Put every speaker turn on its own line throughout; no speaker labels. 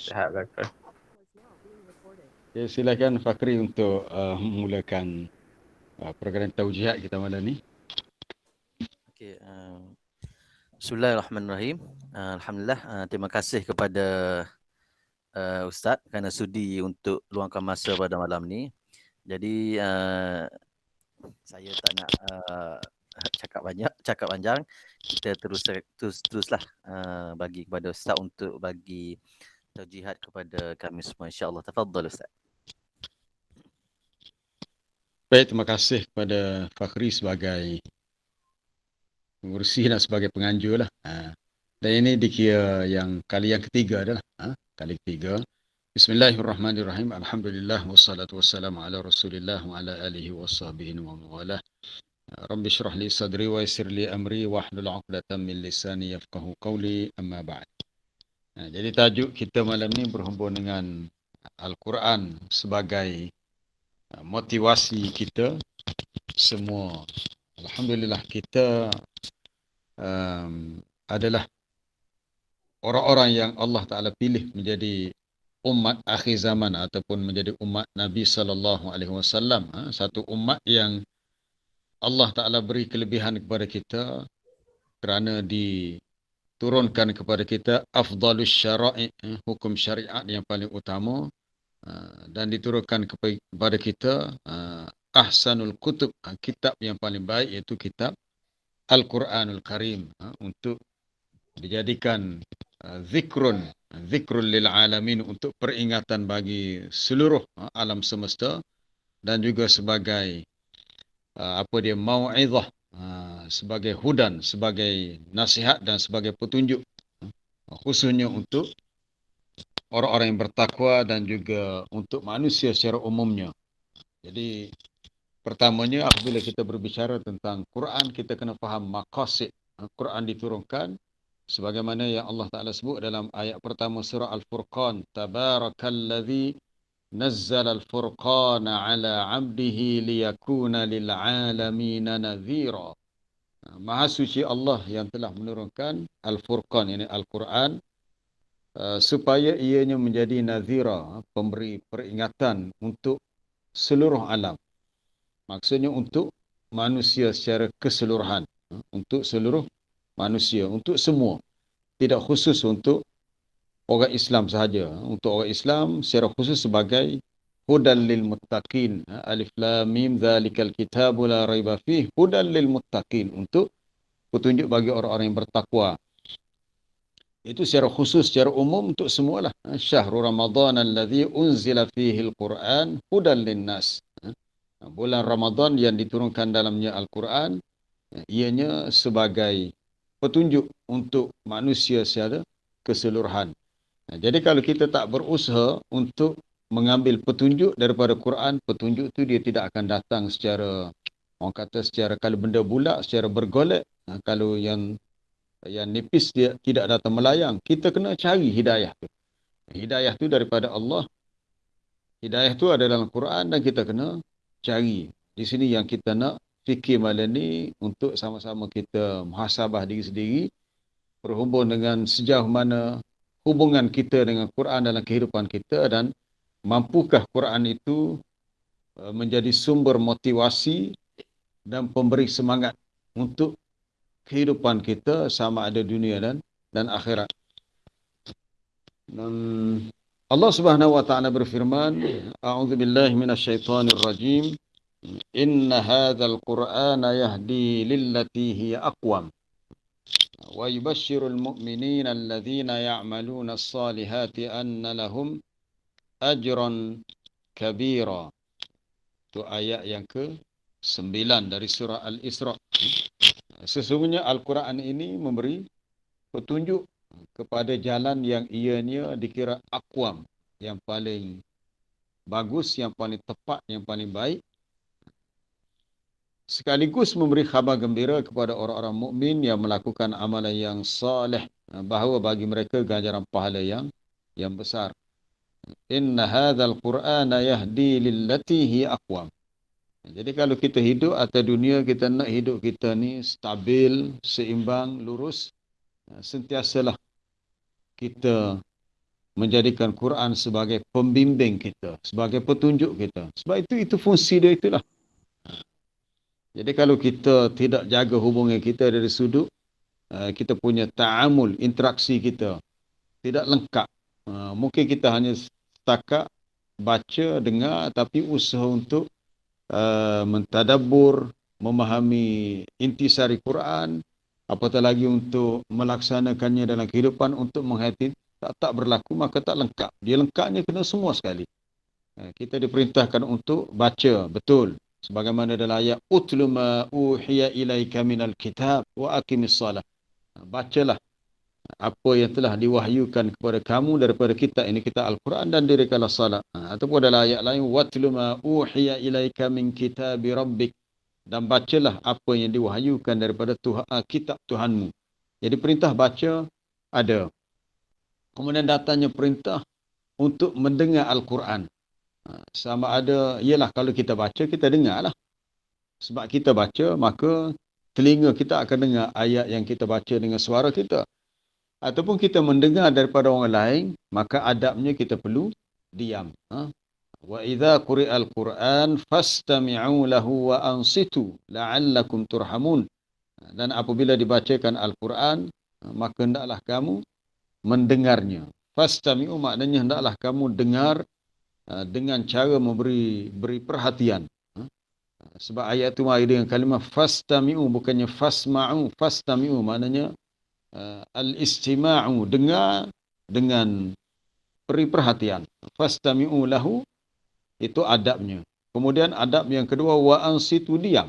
Sihat Dr.
Okay, silakan Fakri untuk memulakan program taujihat kita malam ni.
Okey, Bismillahirrahmanirrahim. Alhamdulillah, terima kasih kepada Ustaz kerana sudi untuk luangkan masa pada malam ni. Jadi saya tak nak cakap panjang. Kita teruslah bagi kepada Ustaz untuk bagi taujihat kepada kami semua, insya-Allah. Tafadhal Ustaz.
Baik, terima kasih kepada Fakri sebagai pengurusi dan sebagai penganjur lah. Dan ini dikira yang kali yang ketiga adalah. Kali ketiga. Bismillahirrahmanirrahim. Alhamdulillah wassalatu wassalamu ala Rasulillah wa ala alihi washabbihi wa mawalah. Rabbi syrah li sadri wa yassir li amri wahlul 'uqdatam min lisani yafqahu qawli, amma ba'd. Jadi tajuk kita malam ni berhubung dengan Al-Quran sebagai motivasi kita semua. Alhamdulillah kita adalah orang-orang yang Allah Ta'ala pilih menjadi umat akhir zaman ataupun menjadi umat Nabi SAW. Satu umat yang Allah Ta'ala beri kelebihan kepada kita kerana diturunkan kepada kita afdalus syara'i, hukum syariat yang paling utama, dan diturunkan kepada kita ahsanul kutub, kitab yang paling baik, iaitu kitab Al-Quranul Karim, untuk dijadikan zikrun lil alamin, untuk peringatan bagi seluruh alam semesta, dan juga sebagai mau'izah, sebagai hudan, sebagai nasihat dan sebagai petunjuk, khususnya untuk orang-orang yang bertakwa dan juga untuk manusia secara umumnya. Jadi pertamanya, apabila kita berbicara tentang Quran, kita kena faham maqasid. Quran diturunkan sebagaimana yang Allah Ta'ala sebut dalam ayat pertama surah Al-Furqan, Tabarakalladzi nazzala al-furqana ala 'abdihi liyakuna lil'alamina nadhira. Maha suci Allah yang telah menurunkan Al-Furqan, ini Al-Quran, supaya ianya menjadi nadhira, pemberi peringatan untuk seluruh alam. Maksudnya untuk manusia secara keseluruhan, untuk seluruh manusia, untuk semua, tidak khusus untuk orang Islam sahaja. Untuk orang Islam secara khusus sebagai hudan lil muttaqin, alif lam mim zalikal kitabu la raiba fih hudan lil muttaqin, untuk petunjuk bagi orang-orang yang bertakwa. Itu secara khusus, secara umum untuk semualah. Syahrul Ramadan alladzi unzila fihi al-Quran hudan linnas. Bulan Ramadan yang diturunkan dalamnya Al-Quran, ianya sebagai petunjuk untuk manusia secara keseluruhan. Jadi kalau kita tak berusaha untuk mengambil petunjuk daripada Quran, petunjuk itu dia tidak akan datang secara, orang kata secara, kalau benda bulat, secara bergolek. Kalau yang nipis dia tidak datang melayang. Kita kena cari hidayah tu. Hidayah tu daripada Allah. Hidayah tu ada dalam Quran dan kita kena cari. Di sini yang kita nak fikir malam ni, untuk sama-sama kita muhasabah diri sendiri berhubung dengan sejauh mana hubungan kita dengan Quran dalam kehidupan kita, dan mampukah Quran itu menjadi sumber motivasi dan pemberi semangat untuk kehidupan kita sama ada dunia dan akhirat. Allah Subhanahu wa taala berfirman, A'udzubillahi minasyaitonir rajim. Inna hadzal Qur'ana yahdi lillati hiya aqwam wa yubashshirul mu'minina alladzina ya'maluna as-salihati anna lahum ajran kabira. Itu ayat yang ke-9 dari surah Al-Isra. Sesungguhnya Al-Quran ini memberi petunjuk kepada jalan yang ianya dikira aqwam, yang paling bagus, yang paling tepat, yang paling baik. Sekaligus memberi khabar gembira kepada orang-orang mukmin yang melakukan amalan yang saleh, bahawa bagi mereka ganjaran pahala yang besar. Inna hadzal Qur'ana yahdi lillati hi aqwam. Jadi kalau kita hidup atas dunia, kita nak hidup kita ni stabil, seimbang, lurus, sentiasalah kita menjadikan Quran sebagai pembimbing kita, sebagai petunjuk kita. Sebab itu fungsi dia itulah. Jadi kalau kita tidak jaga hubungan kita dari sudut kita punya ta'amul, interaksi kita tidak lengkap. Mungkin kita hanya setakat baca, dengar, tapi usaha untuk mentadabbur, memahami intisari Quran, apatah lagi untuk melaksanakannya dalam kehidupan, untuk menghayati tak berlaku, maka tak lengkap. Dia lengkapnya kena semua sekali. Kita diperintahkan untuk baca, betul. Sebagaimana dalam ayat, utlu ma uhiya ilaika minal kitab wa aqimis salah. Bacalah apa yang telah diwahyukan kepada kamu daripada kita, ini kita Al-Quran, dan dirikanlah salat. Ataupun dalam ayat lain, watlu ma uhiya ilaika min kitabi rabbik, dan bacalah apa yang diwahyukan daripada kitab Tuhanmu. Jadi perintah baca ada. Kemudian datangnya perintah untuk mendengar Al-Quran. Sama ada, ialah kalau kita baca, kita dengarlah. Sebab kita baca, maka telinga kita akan dengar ayat yang kita baca dengan suara kita. Ataupun kita mendengar daripada orang lain, maka adabnya kita perlu diam. Wa idza quri'al Qur'an fastami'u lahu wa ansitu la'allakum turhamun. Dan apabila dibacakan Al-Quran, maka hendaklah kamu mendengarnya. Fastami'u maknanya hendaklah kamu dengar dengan cara beri perhatian. Sebab ayat itu mari dengan kalimah fastami'u, bukannya fasma'u. Fastami'u maknanya al-istima'u, dengar dengan beri perhatian. Fastami'u lahu, itu adabnya. Kemudian adab yang kedua, wa ansitu, diam.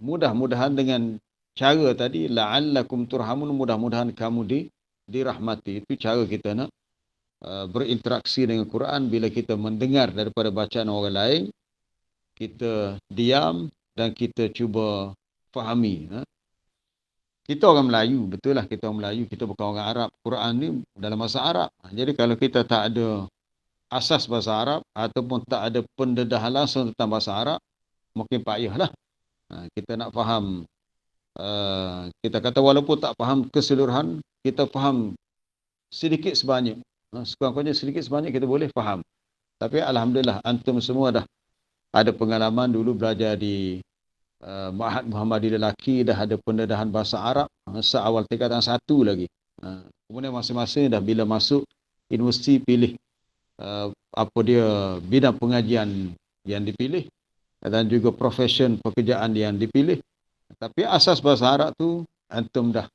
Mudah-mudahan dengan cara tadi, la'allakum turhamun, mudah-mudahan kamu dirahmati. Itu cara kita nak berinteraksi dengan Quran. Bila kita mendengar daripada bacaan orang lain, kita diam dan kita cuba fahami. Kita orang Melayu, betul lah kita orang Melayu, kita bukan orang Arab. Quran ni dalam bahasa Arab. Jadi kalau kita tak ada asas bahasa Arab ataupun tak ada pendedahan langsung tentang bahasa Arab, mungkin payahlah. Kita nak faham, kita kata walaupun tak faham keseluruhan, kita faham sedikit sebanyak. Sekurang-kurangnya sedikit sebanyak kita boleh faham. Tapi Alhamdulillah, antum semua dah ada pengalaman dulu belajar di Ma'had Muhammadi lelaki, dah ada pendedahan bahasa Arab seawal tingkatan 1 lagi. Kemudian masing-masing dah bila masuk universiti pilih apa dia bidang pengajian yang dipilih dan juga profession pekerjaan yang dipilih. Tapi asas bahasa Arab tu antum dah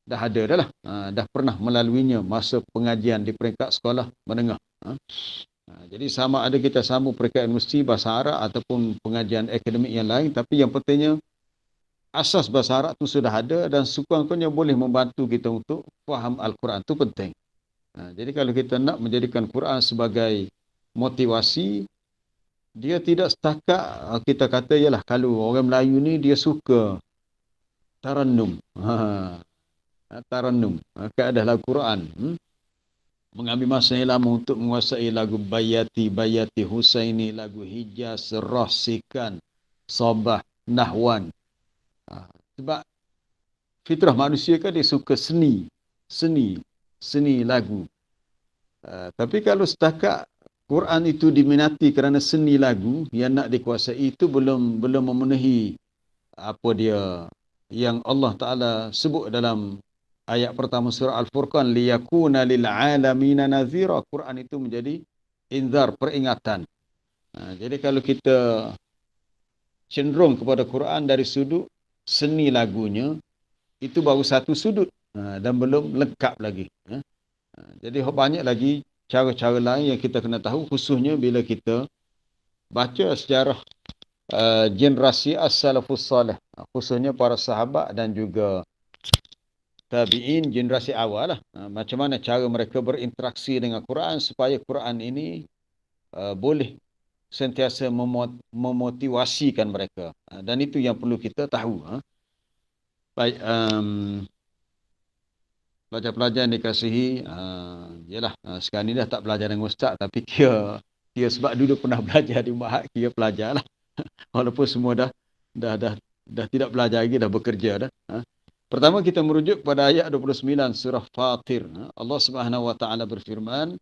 ada dah lah. Dah pernah melaluinya masa pengajian di peringkat sekolah menengah. Jadi sama ada kita sambung peringkat universiti bahasa Arab ataupun pengajian akademik yang lain, tapi yang pentingnya asas bahasa Arab tu sudah ada dan sekurang-kurangnya boleh membantu kita untuk faham Al-Quran. Itu penting. Jadi kalau kita nak menjadikan Quran sebagai motivasi, dia tidak setakat kita kata ialah kalau orang Melayu ni dia suka tarannum. Tarannum. Maka adalah Quran. Mengambil masa yang lama untuk menguasai lagu Bayati, Husaini, lagu Hijaz, Rasikan, Sabah, Nahwan. Sebab fitrah manusia kan dia suka seni lagu. Tapi kalau setakat Quran itu diminati kerana seni lagu yang nak dikuasai, itu belum memenuhi apa dia yang Allah Ta'ala sebut dalam ayat pertama surah Al-Furqan, liyakuna lil'alamina nazira. Quran itu menjadi inzar, peringatan. Jadi kalau kita cenderung kepada Quran dari sudut seni lagunya, itu baru satu sudut dan belum lengkap lagi. Jadi banyak lagi cara-cara lain yang kita kena tahu, khususnya bila kita baca sejarah generasi as-salafus salih, khususnya para sahabat dan juga tabi'in, generasi awal lah. Macam mana cara mereka berinteraksi dengan Quran supaya Quran ini boleh sentiasa memotivasikan mereka. Dan itu yang perlu kita tahu. Baik, pelajar-pelajar yang dikasihi, yalah, sekarang ni dah tak belajar dengan ustaz, tapi kira sebab dulu pernah belajar di Ma'had, kira pelajar lah. Walaupun semua dah tidak belajar lagi, dah bekerja dah. Pertama kita merujuk pada ayat 29 surah Fatir. Allah Subhanahu wa taala berfirman,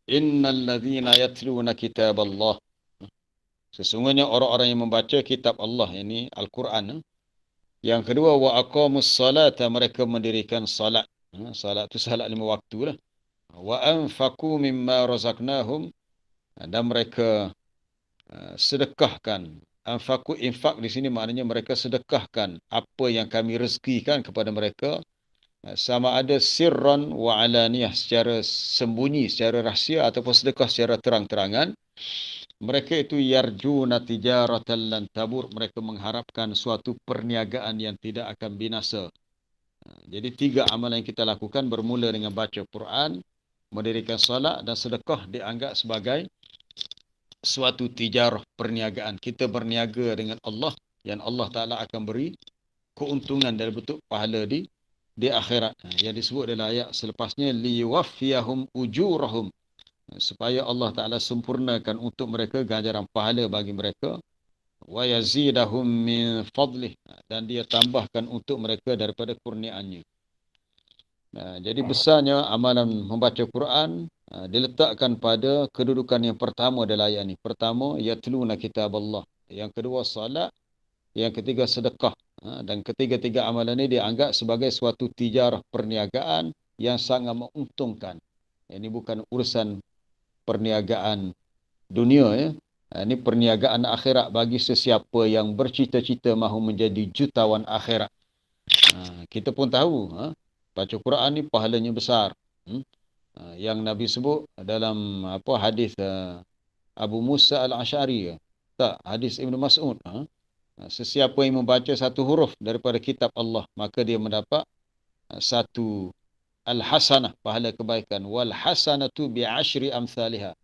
"Innal ladzina yatluna kitaballah." Sesungguhnya orang-orang yang membaca kitab Allah, yakni Al-Quran. Yang kedua, wa aqamus salata, mereka mendirikan salat. Salat itu salat 5 waktu lah. Wa anfaqu mimma razaqnahum, dan mereka sedekahkan. Anfaqu, infak di sini maknanya mereka sedekahkan apa yang kami rezekikan kepada mereka, sama ada sirran wa alaniyah, secara sembunyi, secara rahsia, ataupun sedekah secara terang-terangan. Mereka itu yarjuna tijaratan lan tabur, mereka mengharapkan suatu perniagaan yang tidak akan binasa. Jadi 3 amalan yang kita lakukan bermula dengan baca Quran, mendirikan solat dan sedekah dianggap sebagai suatu tijarah, perniagaan. Kita berniaga dengan Allah yang Allah Ta'ala akan beri keuntungan dalam bentuk pahala di akhirat. Yang disebut dalam ayat selepasnya, liwaffiyahum ujurahum, supaya Allah Ta'ala sempurnakan untuk mereka ganjaran pahala bagi mereka, wa yazidahum min fadlih, dan dia tambahkan untuk mereka daripada kurniaannya. Jadi besarnya amalan membaca Quran diletakkan pada kedudukan yang pertama dalam ayat ini. Pertama, yatluna kitab Allah. Yang kedua, salat. Yang ketiga, sedekah. Dan ketiga-tiga amalan ini dianggap sebagai suatu tijarah, perniagaan yang sangat menguntungkan. Ini bukan urusan perniagaan dunia, ya. Ini perniagaan akhirat bagi sesiapa yang bercita-cita mahu menjadi jutawan akhirat. Kita pun tahu, baca Quran ni pahalanya besar. Yang Nabi sebut dalam hadis Abu Musa al-Ash'ari, tak, hadis Ibn Mas'ud, sesiapa yang membaca satu huruf daripada kitab Allah, maka dia mendapat satu al-hasanah, pahala kebaikan, wal hasanatu bi 10 amsalihha.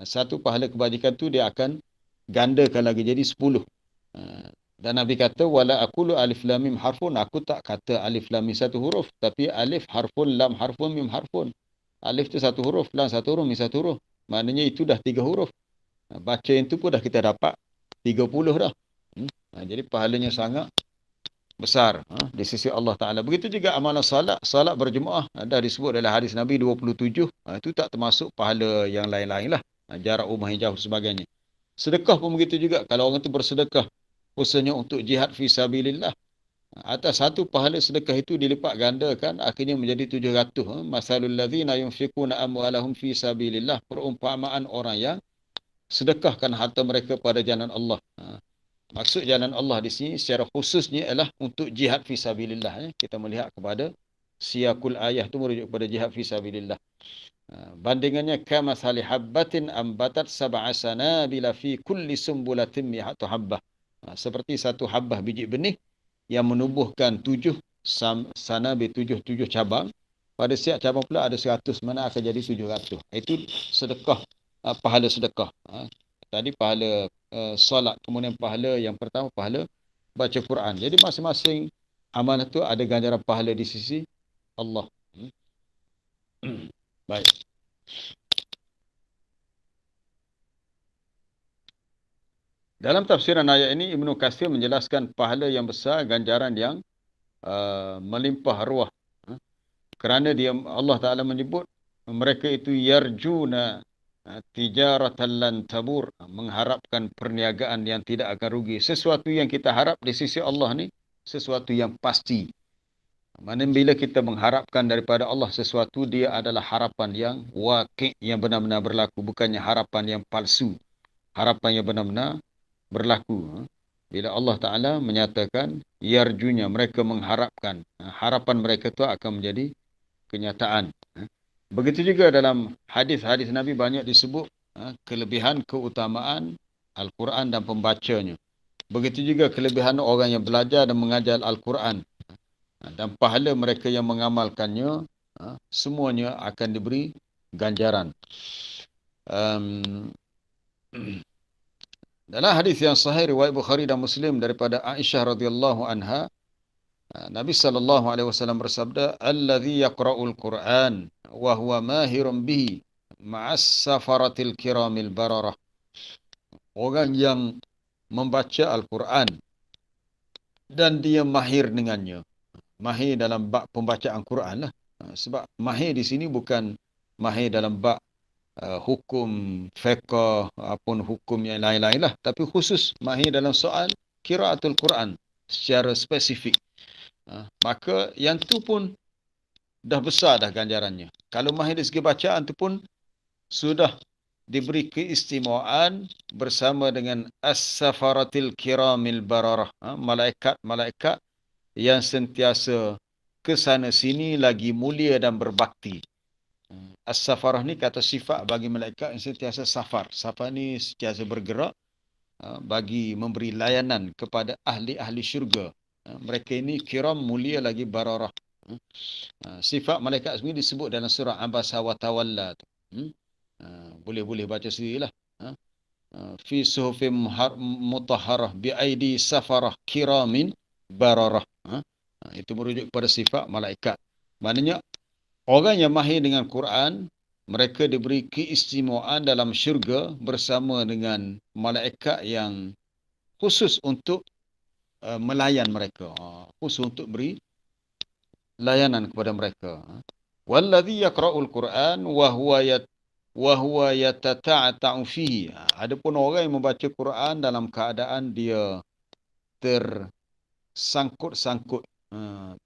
Satu pahala kebajikan tu dia akan gandakan lagi jadi 10. Dan Nabi kata, wala aqulu alif lam mim harfun, aku tak kata alif lam mim satu huruf, tapi alif harfun, lam harfun, mim harfun. Alif tu satu huruf, lam satu huruf, mim satu huruf. Maknanya itu dah 3 huruf. Baca yang tu pun dah kita dapat 30 dah. Jadi pahalanya sangat besar di sisi Allah Ta'ala. Begitu juga amalan salat. Salat berjemaah dah disebut dalam hadis Nabi 27. Itu tak termasuk pahala yang lain-lain lah. Jarak rumah yang jauh sebagainya. Sedekah pun begitu juga. Kalau orang tu bersedekah, khususnya untuk jihad fi sabilillah, atas satu pahala sedekah itu dilipat gandakan, akhirnya menjadi 700. Masalul ladzina yunfikuna amwalahum fi sabilillah, perumpamaan orang yang sedekahkan harta mereka pada jalan Allah. Maksud jalan Allah di sini secara khususnya ialah untuk jihad fi sabilillah. Kita melihat kepada siyakul ayah itu merujuk kepada jihad fi sabilillah. Bandingannya kamathali habbatin ambatat sab'a sanabila fi kulli sumbulatin mi'atu habbah. Seperti satu habbah biji benih yang menubuhkan 7 sanabil, 7 cabang. Pada setiap cabang pula ada 100, mana akan jadi 700. Itu sedekah, pahala sedekah. Tadi pahala solat, kemudian pahala yang pertama pahala baca Quran. Jadi masing-masing amalan itu ada ganjaran pahala di sisi Allah. Baik. Dalam tafsiran ayat ini, Ibnu Katsir menjelaskan pahala yang besar, ganjaran yang melimpah ruah. Kerana Allah Ta'ala menyebut mereka itu yarjuna tijaratan lan tabur, mengharapkan perniagaan yang tidak akan rugi. Sesuatu yang kita harap di sisi Allah ni sesuatu yang pasti. Mana bila kita mengharapkan daripada Allah sesuatu, dia adalah harapan yang waqi', yang benar-benar berlaku, bukannya harapan yang palsu. Harapan yang benar-benar berlaku. Bila Allah Ta'ala menyatakan yarjunya, mereka mengharapkan, harapan mereka itu akan menjadi kenyataan. Begitu juga dalam hadis-hadis Nabi banyak disebut kelebihan, keutamaan Al-Quran dan pembacanya. Begitu juga kelebihan orang yang belajar dan mengajar Al-Quran. Dan pahala mereka yang mengamalkannya, semuanya akan diberi ganjaran. Dalam hadis yang sahih riwayat Bukhari dan Muslim daripada Aisyah radhiyallahu anha, Nabi sallallahu alaihi wasallam bersabda, "Allazi yaqra'ul Qur'an wa huwa mahirun bihi ma'as safaratil kiramil bararah." Orang yang membaca Al-Quran dan dia mahir dengannya. mahir dalam bab pembacaan Quran lah. Sebab mahir di sini bukan mahir dalam bab hukum fiqh apun hukum yang lain-lain lah, tapi khusus mahir dalam soal qiraatul Quran secara spesifik. Maka yang tu pun dah besar dah ganjarannya. Kalau mahir dari segi bacaan tu pun sudah diberi keistimewaan bersama dengan as-safaratil kiramil bararah, malaikat-malaikat yang sentiasa ke sana sini lagi mulia dan berbakti. As-safarah ni kata sifat bagi malaikat yang sentiasa safar. Safar ni sentiasa bergerak bagi memberi layanan kepada ahli-ahli syurga. Mereka ini kiram, mulia lagi bararah. Sifat malaikat sendiri disebut dalam surah Abasa wa Tawalla. Boleh baca sendirilah. Fi suhufim mutahharah bi aidi safarah kiramin bararah. Itu merujuk kepada sifat malaikat. Maknanya orang yang mahir dengan Quran, mereka diberi keistimewaan dalam syurga bersama dengan malaikat yang khusus untuk melayan mereka. Khusus untuk beri layanan kepada mereka. Wallazi yaqra'ul Quran wa huwa yatata'ta'u fihi. Adapun orang yang membaca Quran dalam keadaan dia tersangkut-sangkut,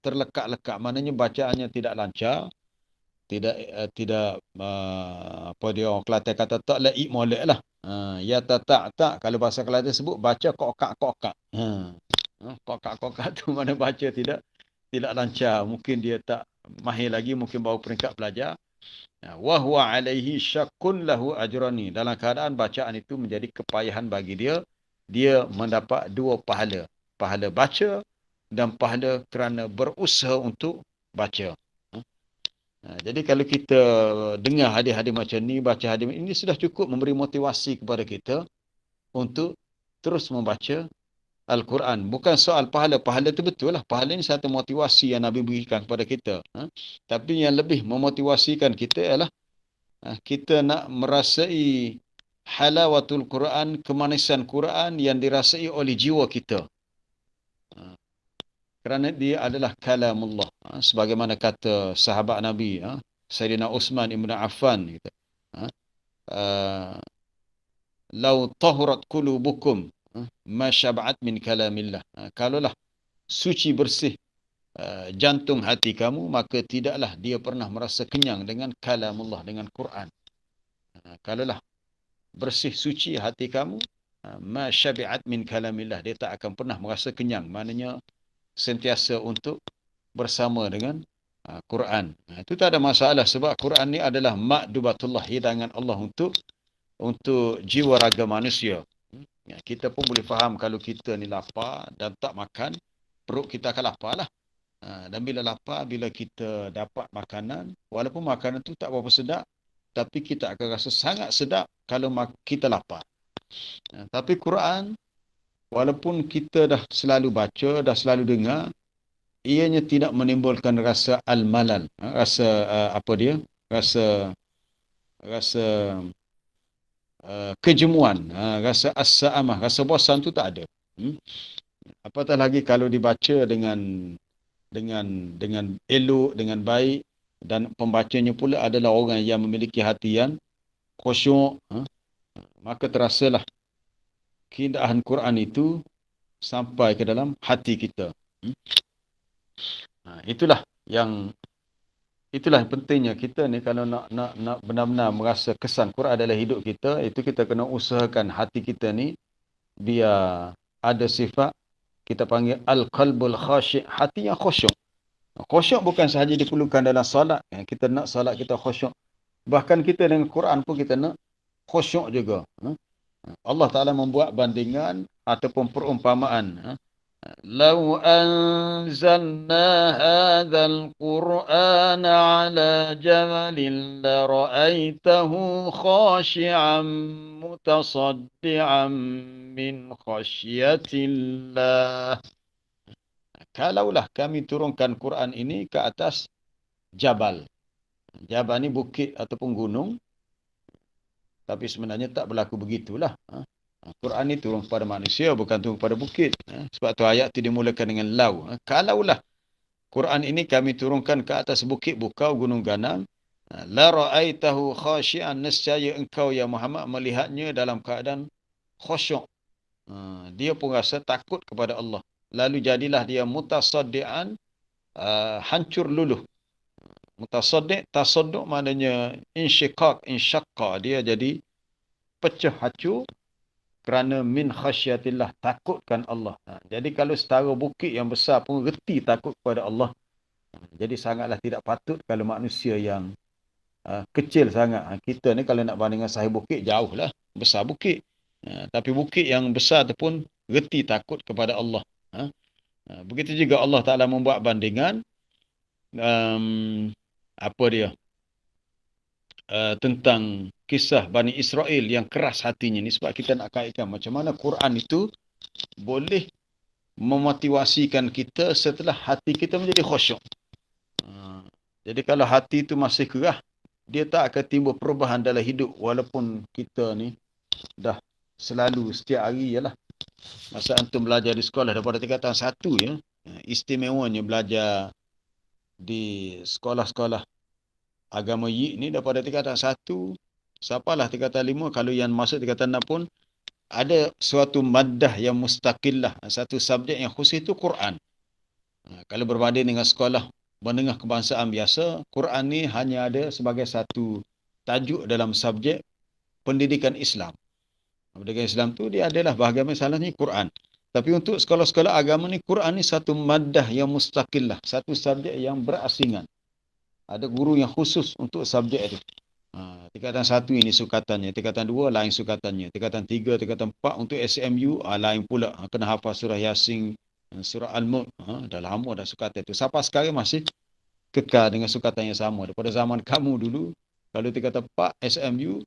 terlekat-lekat, maknanya bacaannya tidak lancar, tidak apa dia orang Kelantan kata tak laik molek lah. Yatata'ta' kalau bahasa Kelantan sebut baca kokak-kokak. Kokak-kokak tu mana baca tidak lancar, mungkin dia tak mahir lagi, mungkin baru peringkat belajar. Wa huwa alaihi syakkun lahu ajrani. Dalam keadaan bacaan itu menjadi kepayahan bagi dia, dia mendapat dua pahala. Pahala baca dan pahala kerana berusaha untuk baca. Jadi kalau kita dengar hadis-hadis macam ni, baca hadis ini sudah cukup memberi motivasi kepada kita untuk terus membaca Al-Quran. Bukan soal pahala. Pahala itu betul lah. Pahala ini satu motivasi yang Nabi berikan kepada kita. Tapi yang lebih memotivasikan kita ialah kita nak merasai halawatul Quran, kemanisan Quran yang dirasai oleh jiwa kita. Kerana dia adalah kalamullah. Sebagaimana kata sahabat Nabi, Sayyidina Uthman ibn Affan. Lau tahurat qulubukum ma syab'at min kalamillah. Kalaulah suci bersih jantung hati kamu, maka tidaklah dia pernah merasa kenyang dengan kalamullah, dengan Quran. Kalaulah bersih suci hati kamu, ma syab'at min kalamillah, dia tak akan pernah merasa kenyang. Maknanya sentiasa untuk bersama dengan Quran. Itu tak ada masalah sebab Quran ni adalah makdubatullah, hidangan Allah untuk jiwa raga manusia. Kita pun boleh faham kalau kita ni lapar dan tak makan, perut kita akan lapar lah. Dan bila lapar, bila kita dapat makanan, walaupun makanan tu tak berapa sedap, tapi kita akan rasa sangat sedap kalau kita lapar. Tapi Quran, walaupun kita dah selalu baca, dah selalu dengar, ianya tidak menimbulkan rasa al-malal, rasa kejemuan, rasa as-sa'amah, rasa bosan tu tak ada. Apatah lagi kalau dibaca dengan elok, dengan baik, dan pembacanya pula adalah orang yang memiliki hati yang khusyuk, maka terasalah keindahan Quran itu sampai ke dalam hati kita. Itulah yang pentingnya kita ni kalau nak benar-benar merasa kesan Quran adalah hidup kita, itu kita kena usahakan hati kita ni biar ada sifat kita panggil al-qalbul khasyik, hati yang khusyuk. Khusyuk bukan sahaja diperlukan dalam solat, kita nak solat kita khusyuk. Bahkan kita dengan Quran pun kita nak khusyuk juga. Allah Ta'ala membuat bandingan ataupun perumpamaan. Lau anzalna hadzal Qur'ana ala jabalin la ra'aitahu khashi'an mutasaddian min khasyatillah. Kalaulah kami turunkan Quran ini ke atas jabal. Jabal ni bukit ataupun gunung. Tapi sebenarnya tak berlaku begitulah. Quran ni turun kepada manusia, bukan turun kepada bukit. Sebab tu ayat tu dimulakan dengan lau. Kalaulah Quran ini kami turunkan ke atas bukit bukau gunung ganang. La ra'aitahu khashi'an, nescaya engkau ya Muhammad melihatnya dalam keadaan khusyuk. Dia pun rasa takut kepada Allah. Lalu jadilah dia mutasaddian, hancur luluh. Mutasaddi', tasaddu' maknanya insyaqqa, dia jadi pecah hancur kerana min khasyatillah, takutkan Allah. Jadi kalau setara bukit yang besar pun reti takut kepada Allah. Jadi sangatlah tidak patut kalau manusia yang kecil sangat. Kita ni kalau nak bandingkan sahih bukit, jauh lah. Besar bukit. Tapi bukit yang besar tu pun reti takut kepada Allah. Begitu juga Allah Ta'ala membuat bandingan apa dia? Tentang kisah Bani Israel yang keras hatinya ni, sebab kita nak kaitkan macam mana Quran itu boleh memotivasikan kita setelah hati kita menjadi khusyuk. Jadi kalau hati itu masih keras, dia tak akan timbul perubahan dalam hidup, walaupun kita ni dah selalu setiap hari ialah masa antum belajar di sekolah daripada tingkatan 1 ya, istimewanya belajar di sekolah-sekolah agama Yik ni daripada tingkatan 1 sampailah tingkatan 5, kalau yang masuk tingkatan 6 pun ada suatu maddah yang mustaqillah, satu subjek yang khusus itu Quran. Kalau berbanding dengan sekolah menengah kebangsaan biasa, Quran ni hanya ada sebagai satu tajuk dalam subjek pendidikan Islam. Pendidikan Islam tu dia adalah bahagian masalahnya Quran. Tapi untuk sekolah-sekolah agama ni, Quran ni satu maddah yang mustaqillah, satu subjek yang berasingan. Ada guru yang khusus untuk subjek itu. Tingkatan 1 ini sukatannya, tingkatan 2 lain sukatannya, tingkatan 3, tingkatan 4 untuk SMU lain pula. Kena hafal surah Yasin, surah Al-Mulk. Dah lama dah sukatan itu. Sampai sekarang masih kekal dengan sukatan yang sama. Daripada zaman kamu dulu, kalau tingkatan 4 SMU,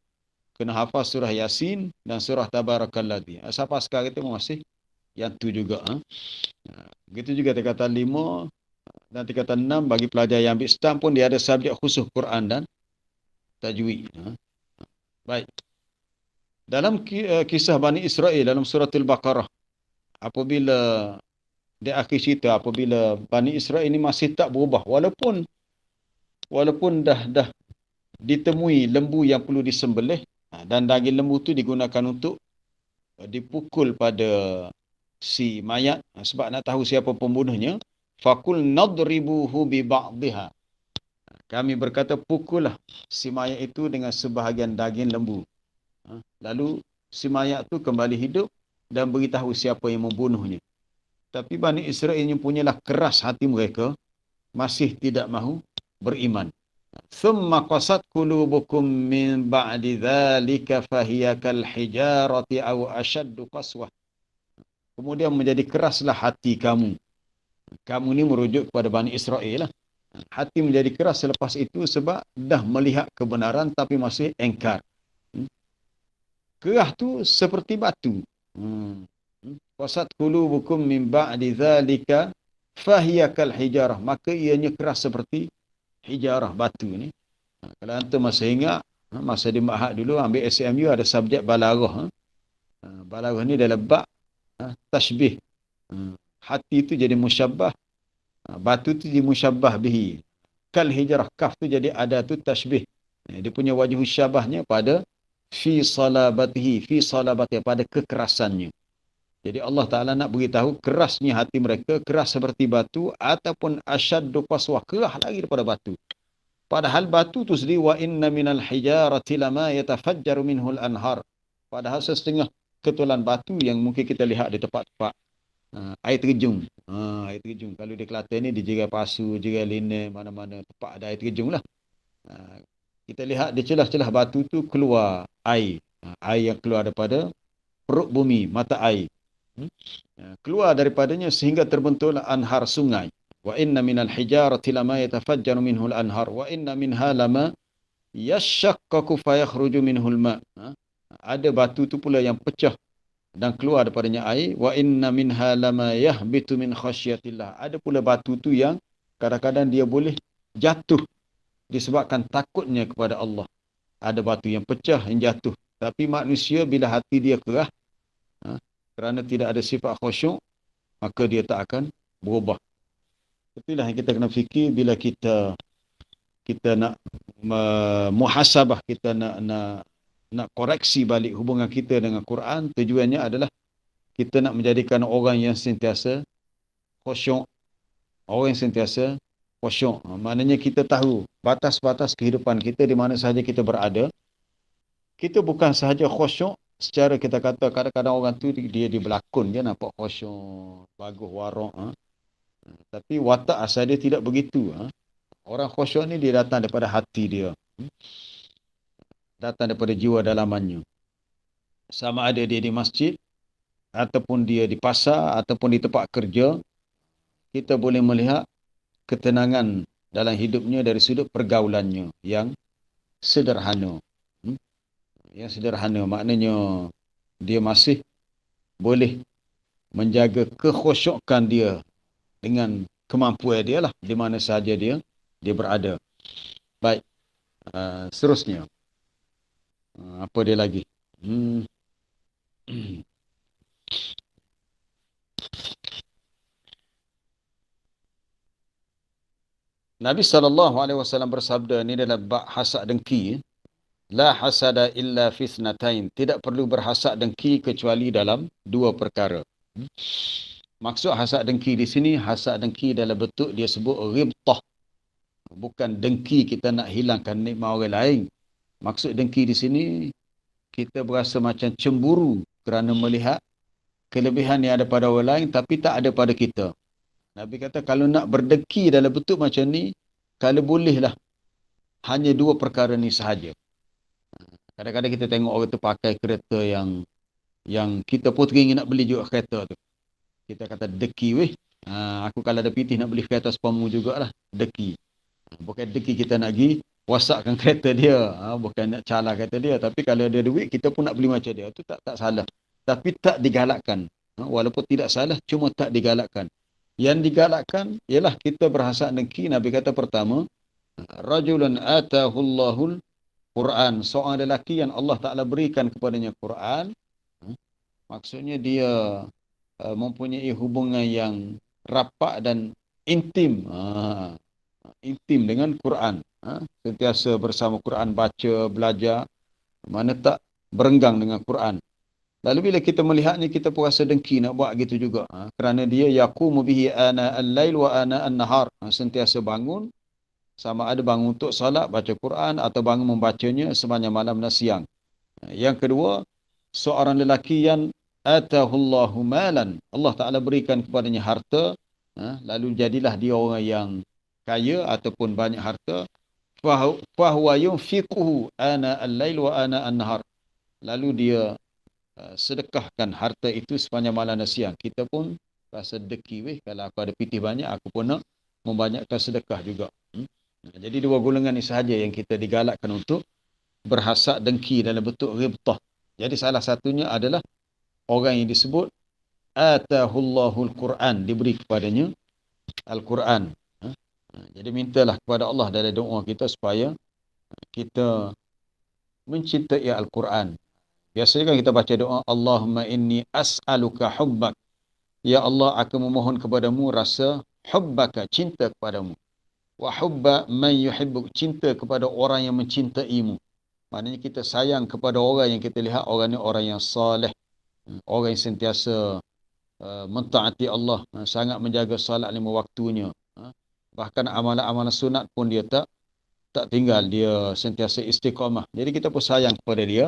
kena hafal surah Yasin dan surah Tabarakalladzi. Sampai sekarang itu masih yang tu juga. Begitu juga tingkatan 5 dan tingkatan 6 bagi pelajar yang ambil STAM pun dia ada subjek khusus Quran dan tajwid. Baik. Dalam kisah Bani Israel dalam surah Al-Baqarah, apabila di akhir cerita, apabila Bani Israel ini masih tak berubah, walaupun dah ditemui lembu yang perlu disembelih, dan daging lembu tu digunakan untuk dipukul pada si mayat, sebab nak tahu siapa pembunuhnya, faqul nadribuhu bi ba'dihha, kami berkata pukullah si mayat itu dengan sebahagian daging lembu. Lalu si mayat tu kembali hidup dan beritahu siapa yang membunuhnya. Tapi Bani Israel ini punyalah keras hati mereka, masih tidak mahu beriman. Thumma qasat qulubukum min ba'di dhalika fahiya kal hijarati aw ashaddu qaswah. Kemudian menjadi keraslah hati kamu. Kamu ni merujuk kepada Bani Israel lah. Hati menjadi keras selepas itu sebab dah melihat kebenaran tapi masih engkar. Keras tu seperti batu. Qasat qulubukum min ba'di dhalika fahiya kal hijarah. Maka ianya keras seperti hijarah, batu ni. Kalau antum masih ingat, masa di Ma'had dulu ambil SMU ada subjek balaghah. Balaghah ni dalam bab tashbih. Hati tu jadi musyabbah, batu tu jadi musyabbah bihi. Kal hijarah, kaf tu jadi ada tu tashbih. Dia punya wajah syabahnya pada fi salabatihi, pada kekerasannya. Jadi Allah Ta'ala nak beritahu kerasnya hati mereka, keras seperti batu, ataupun asyaddu qaswah, keras lagi daripada batu. Padahal batu tu sendiri, wa inna minal hijarati lama yatafajjaru minhul anhar. Padahal setengah ketulan batu yang mungkin kita lihat di tempat-tempat air terjun. Air terjun. Kalau di Kelantan ni, di Jerai Pasu, Jerai Lina, mana-mana tempat ada air terjun lah. Kita lihat di celah-celah batu tu keluar air. Air yang keluar daripada perut bumi, mata air. Keluar daripadanya sehingga terbentuklah anhar sungai. Wa inna minal hijarati lama yatafajjaru minhul anhar wa inna minha lama yashaqqaqu fayakhruju minhul ma. Ada batu tu pula yang pecah dan keluar daripadanya air. Wa inna minha lama yahbitu min khasyatillah. Ada pula batu tu yang kadang-kadang dia boleh jatuh disebabkan takutnya kepada Allah. Ada batu yang pecah, yang jatuh. Tapi manusia bila hati dia keras, kerana tidak ada sifat khusyuk, maka dia tak akan berubah. Itulah yang kita kena fikir bila kita nak muhasabah, kita nak koreksi balik hubungan kita dengan Quran. Tujuannya adalah kita nak menjadikan orang yang sentiasa khusyuk, orang yang sentiasa khusyuk. Maknanya kita tahu batas-batas kehidupan kita di mana sahaja kita berada. Kita bukan sahaja khusyuk secara kita kata kadang-kadang orang tu dia berlakon, dia nampak khusyuk, bagus warak. Tapi watak asal dia tidak begitu. Orang khusyuk ni dia datang daripada hati dia. Datang daripada jiwa dalamannya. Sama ada dia di masjid, ataupun dia di pasar, ataupun di tempat kerja, kita boleh melihat ketenangan dalam hidupnya dari sudut pergaulannya yang sederhana. Yang sederhana maknanya dia masih boleh menjaga kekhusyukan dia dengan kemampuan dia lah di mana sahaja dia berada. Baik, seterusnya. Apa dia lagi? Nabi SAW bersabda, ini adalah bab hasad dengki. La hasada illa fi ithnatain. Tidak perlu berhasad dengki kecuali dalam dua perkara. Maksud hasad dengki di sini, hasad dengki dalam bentuk dia sebut ghibtah. Bukan dengki kita nak hilangkan nikmat orang lain. Maksud dengki di sini, kita berasa macam cemburu kerana melihat kelebihan yang ada pada orang lain tapi tak ada pada kita. Nabi kata kalau nak berdengki dalam bentuk macam ni, kalau bolehlah hanya dua perkara ni sahaja. Kadang-kadang kita tengok orang tu pakai kereta yang kita pun teringin nak beli juga kereta tu. Kita kata deki weh. Aku kalau ada pitih nak beli kereta sepamu jugalah. Deki. Bukan deki kita nak pergi wasakkan kereta dia. Bukan nak calar kereta dia. Tapi kalau ada duit, kita pun nak beli macam dia. Itu tak salah. Tapi tak digalakkan. Walaupun tidak salah, cuma tak digalakkan. Yang digalakkan ialah kita berhasad dengki. Nabi kata pertama, rajulun atahullahul Quran. Seorang lelaki yang Allah Ta'ala berikan kepadanya Quran. Maksudnya dia mempunyai hubungan yang rapat dan intim. Intim dengan Quran. Sentiasa bersama Quran, baca, belajar. Mana tak berenggang dengan Quran. Lalu bila kita melihatnya, kita pun rasa dengki nak buat gitu juga. Kerana dia yaqumu bihi ana al-lail wa ana an-nahar. Sentiasa bangun. Sama ada bangun untuk salat, baca Quran, atau bangun membacanya sepanjang malam dan siang. Yang kedua, seorang lelaki yang atahullahu malan. Allah Ta'ala berikan kepadanya harta. Lalu jadilah dia orang yang kaya ataupun banyak harta. Fahuwa yunfiquhu ana al-lail wa ana an-nahar. Lalu dia sedekahkan harta itu sepanjang malam dan siang. Kita pun rasa deki weh. Kalau aku ada pitih banyak, aku pun nak membanyakkan sedekah juga. Jadi dua golongan ini sahaja yang kita digalakkan untuk berhasad dengki dalam bentuk ghibtah. Jadi salah satunya adalah orang yang disebut atahullahul Quran, diberi kepadanya Al-Quran. Jadi mintalah kepada Allah dalam doa kita supaya kita mencintai Al-Quran. Biasanya kan kita baca doa, Allahumma inni as'aluka hubbak. Ya Allah, aku memohon kepadamu rasa hubbaka, cinta kepadamu. Wa hubba man yuhibbuk, cinta kepada orang yang mencintaimu. Maknanya kita sayang kepada orang yang kita lihat orang ni orang yang saleh, orang yang sentiasa mentaati Allah, sangat menjaga salat 5 waktunya. Bahkan amalan-amalan sunat pun dia tak tinggal, dia sentiasa istiqamah. Jadi kita pun sayang kepada dia.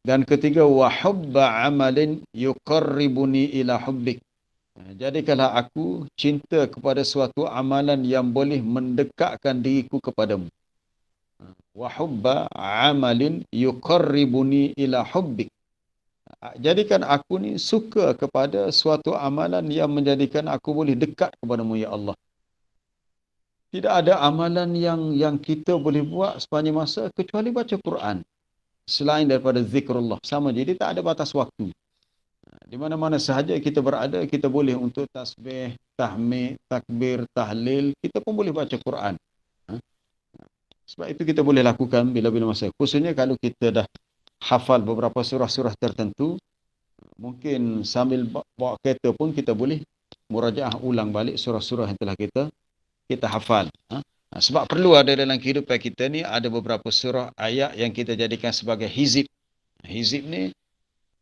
Dan ketiga, wa hubba amalin yuqarribuni ila hubbik. Jadikanlah aku cinta kepada suatu amalan yang boleh mendekatkan diriku kepadamu. Wa hubba amalin yuqarribuni ila hubbik. Jadikan aku ni suka kepada suatu amalan yang menjadikan aku boleh dekat kepadamu, ya Allah. Tidak ada amalan yang kita boleh buat sepanjang masa kecuali baca Quran. Selain daripada zikrullah. Sama, jadi tak ada batas waktu. Di mana-mana sahaja kita berada, kita boleh untuk tasbih, tahmid, takbir, tahlil, kita pun boleh baca Quran. Sebab itu kita boleh lakukan bila-bila masa. Khususnya kalau kita dah hafal beberapa surah-surah tertentu, mungkin sambil bawa kereta pun kita boleh murajaah ulang balik surah-surah yang telah kita hafal. Sebab perlu ada dalam kehidupan kita ni ada beberapa surah ayat yang kita jadikan sebagai hizib. Hizib ni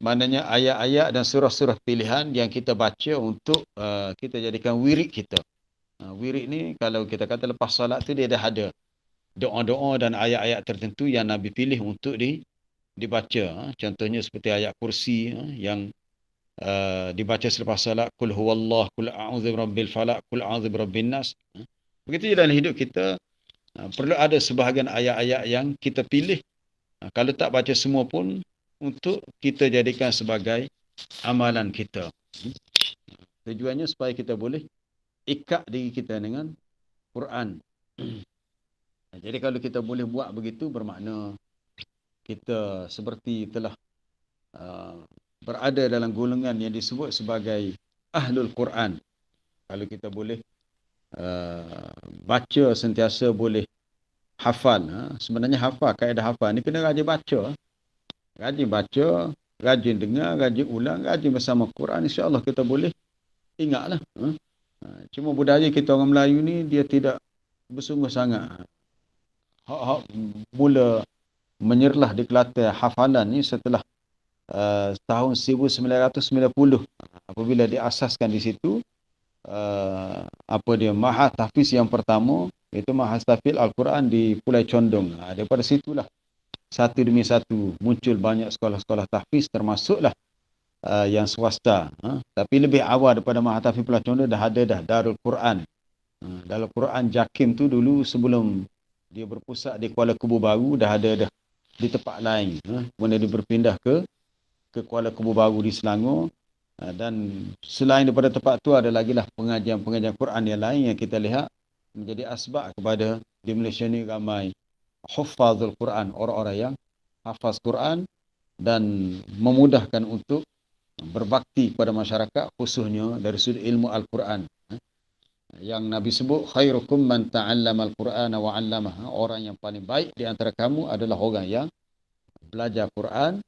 maknanya ayat-ayat dan surah-surah pilihan yang kita baca untuk kita jadikan wirid kita. Wirid ni kalau kita kata lepas solat tu dia dah ada doa-doa dan ayat-ayat tertentu yang Nabi pilih untuk dibaca. Contohnya seperti ayat kursi yang dibaca selepas solat, kul huwallah, kul a'udzu birabbil falaq, kul a'udzu birabbin nas. Begitu dalam hidup kita perlu ada sebahagian ayat-ayat yang kita pilih. Kalau tak baca semua pun untuk kita jadikan sebagai amalan kita. Tujuannya supaya kita boleh ikat diri kita dengan Quran. Jadi kalau kita boleh buat begitu bermakna kita seperti telah berada dalam golongan yang disebut sebagai Ahlul Quran. Kalau kita boleh baca sentiasa boleh hafal. Sebenarnya hafal, kaedah hafal ni kena rajin baca. Rajin baca, rajin dengar, rajin ulang, rajin bersama Quran. InsyaAllah kita boleh ingatlah. Cuma budaya kita orang Melayu ni dia tidak bersungguh sangat. Hak mula menyerlah di Kelantan hafalan ni setelah tahun 1990 apabila diasaskan di situ Mahad Tahfiz yang pertama, iaitu Mahad Tahfiz Al-Quran di Pulau Condong. Daripada situlah satu demi satu muncul banyak sekolah-sekolah tahfiz, termasuklah yang swasta. Tapi lebih awal daripada Mahad Tahfiz Pulau Condong dah ada Darul Quran. Darul Quran Jakim tu dulu sebelum dia berpusat di Kuala Kubu Baru dah ada di tempat lain. Kemudian dia berpindah ke Kuala Kubu Baru di Selangor. Dan selain daripada tempat tu ada lagi lah pengajian-pengajian Quran yang lain yang kita lihat menjadi asbab kepada di Malaysia ni ramai huffazul Quran, orang-orang yang hafaz Quran dan memudahkan untuk berbakti kepada masyarakat khususnya dari sudut ilmu Al-Quran. Yang Nabi sebut khairukum man ta'allama al-Qur'ana wa 'allamah. Orang yang paling baik di antara kamu adalah orang yang belajar Quran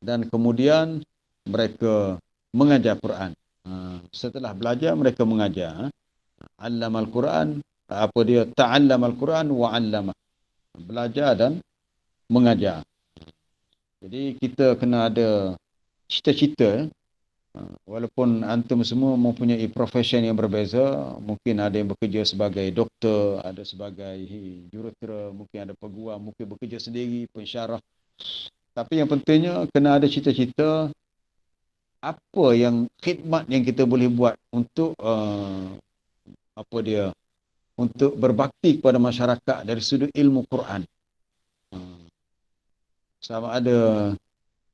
dan kemudian mereka mengajar Quran. Setelah belajar mereka mengajar. Allamal Quran, ta'allamal Quran wa 'allamah. Belajar dan mengajar. Jadi kita kena ada cita-cita. Walaupun antum semua mempunyai profession yang berbeza, mungkin ada yang bekerja sebagai doktor, ada sebagai jurutera, mungkin ada peguam, mungkin bekerja sendiri, pensyarah. Tapi yang pentingnya kena ada cita-cita apa yang khidmat yang kita boleh buat untuk untuk berbakti kepada masyarakat dari sudut ilmu Quran. Sama ada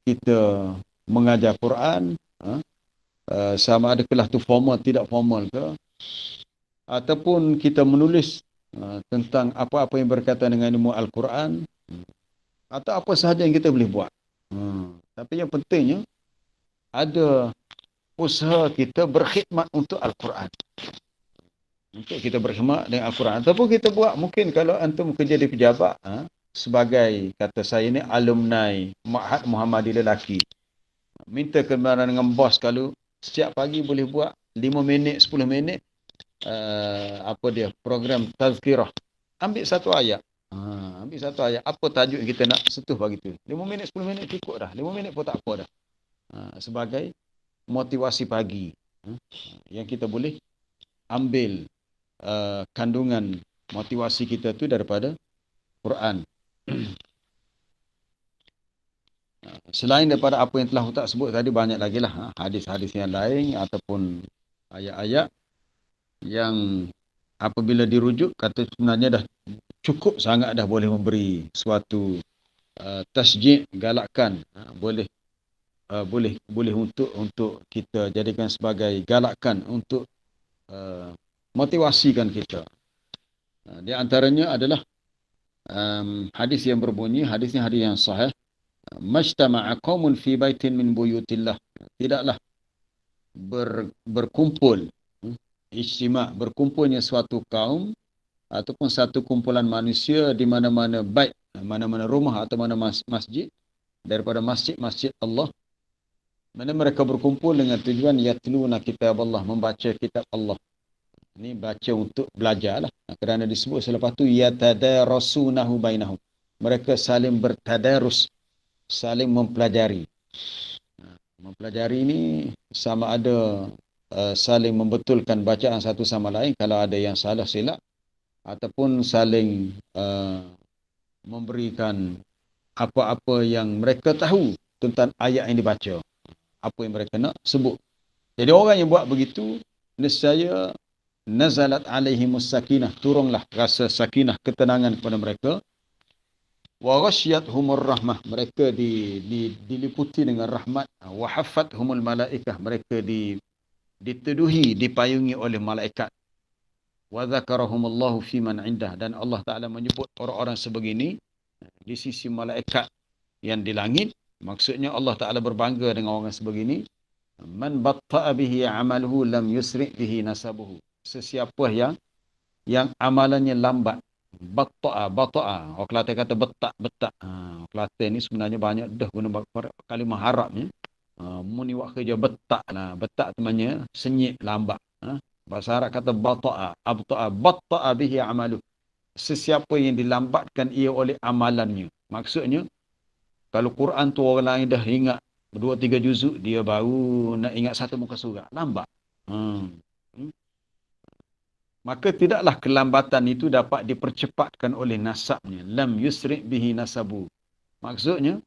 kita mengajar Quran, sama ada kelas tu formal tidak formal ke, ataupun kita menulis tentang apa-apa yang berkaitan dengan ilmu Al-Quran, atau apa sahaja yang kita boleh buat. Tapi yang pentingnya ada usaha kita berkhidmat untuk Al-Quran. Untuk kita berkhidmat dengan Al-Quran. Ataupun kita buat, mungkin kalau antum kerja di pejabat, sebagai, kata saya ni, alumni Ma'had Muhammadi lelaki. Minta kebenaran dengan bos kalau setiap pagi boleh buat 5 minit, 10 minit, program tazkirah. Ambil satu ayat. Ambil satu ayat. Apa tajuk yang kita nak sentuh pagi tu. 5 minit, 10 minit cukup dah. 5 minit pun tak apa dah. Sebagai motivasi pagi yang kita boleh ambil kandungan motivasi kita tu daripada Quran. Selain daripada apa yang telah Ustaz sebut tadi, banyak lagi lah hadis-hadis yang lain ataupun ayat-ayat yang apabila dirujuk kata sebenarnya dah cukup sangat dah boleh memberi suatu tasjid, galakan, boleh untuk kita jadikan sebagai galakan untuk motivasikan kita. Di antaranya adalah hadis yang berbunyi, hadisnya hadis yang sahih, majtama'a qaumun fi baitin min buyutillah. Tidaklah berkumpul, ijtima', berkumpulnya suatu kaum ataupun satu kumpulan manusia di mana-mana bait, mana-mana rumah atau mana masjid daripada masjid-masjid Allah, Mana mereka berkumpul dengan tujuan yatluna kitab Allah, membaca kitab Allah. Ini baca untuk belajar lah. Kerana disebut selepas tu yatadarasunahu bainahum. Mereka saling bertadarus, saling mempelajari. Mempelajari ini sama ada saling membetulkan bacaan satu sama lain kalau ada yang salah silap, ataupun saling memberikan apa-apa yang mereka tahu tentang ayat yang dibaca. Apa yang mereka nak sebut. Jadi orang yang buat begitu, nescaya nazalat alaihimus sakinah, turunlah rasa sakinah, ketenangan kepada mereka. Wa ghasyiyatuhumur rahmah, mereka diliputi dengan rahmat. Wa haffathumul malaikah, mereka diteduhi, dipayungi oleh malaikat. Wa dzakarahumullahu fi man indah, dan Allah Taala menyebut orang-orang sebegini di sisi malaikat yang di langit. Maksudnya Allah Taala berbangga dengan orang sebegini. Man batta'a bihi amaluhu lam yusri' bihi nasabuhu. Sesiapa yang amalannya lambat. Batta'a. Orang Kelantan kata betak. Orang Kelantan ni sebenarnya banyak dah guna kalimah Arabnya. Muni buat kerja betak lah. Betak tu maknanya senyap, lambat. Bahasa Arab kata batta'a. Batta'a bihi amaluhu. Sesiapa yang dilambatkan ia oleh amalannya. Maksudnya, kalau Quran tu orang lain dah ingat 2-3 juzuk, dia baru nak ingat satu muka surat. Lambat. Maka tidaklah kelambatan itu dapat dipercepatkan oleh nasabnya. Lam yusri' bihi nasabu. Maksudnya,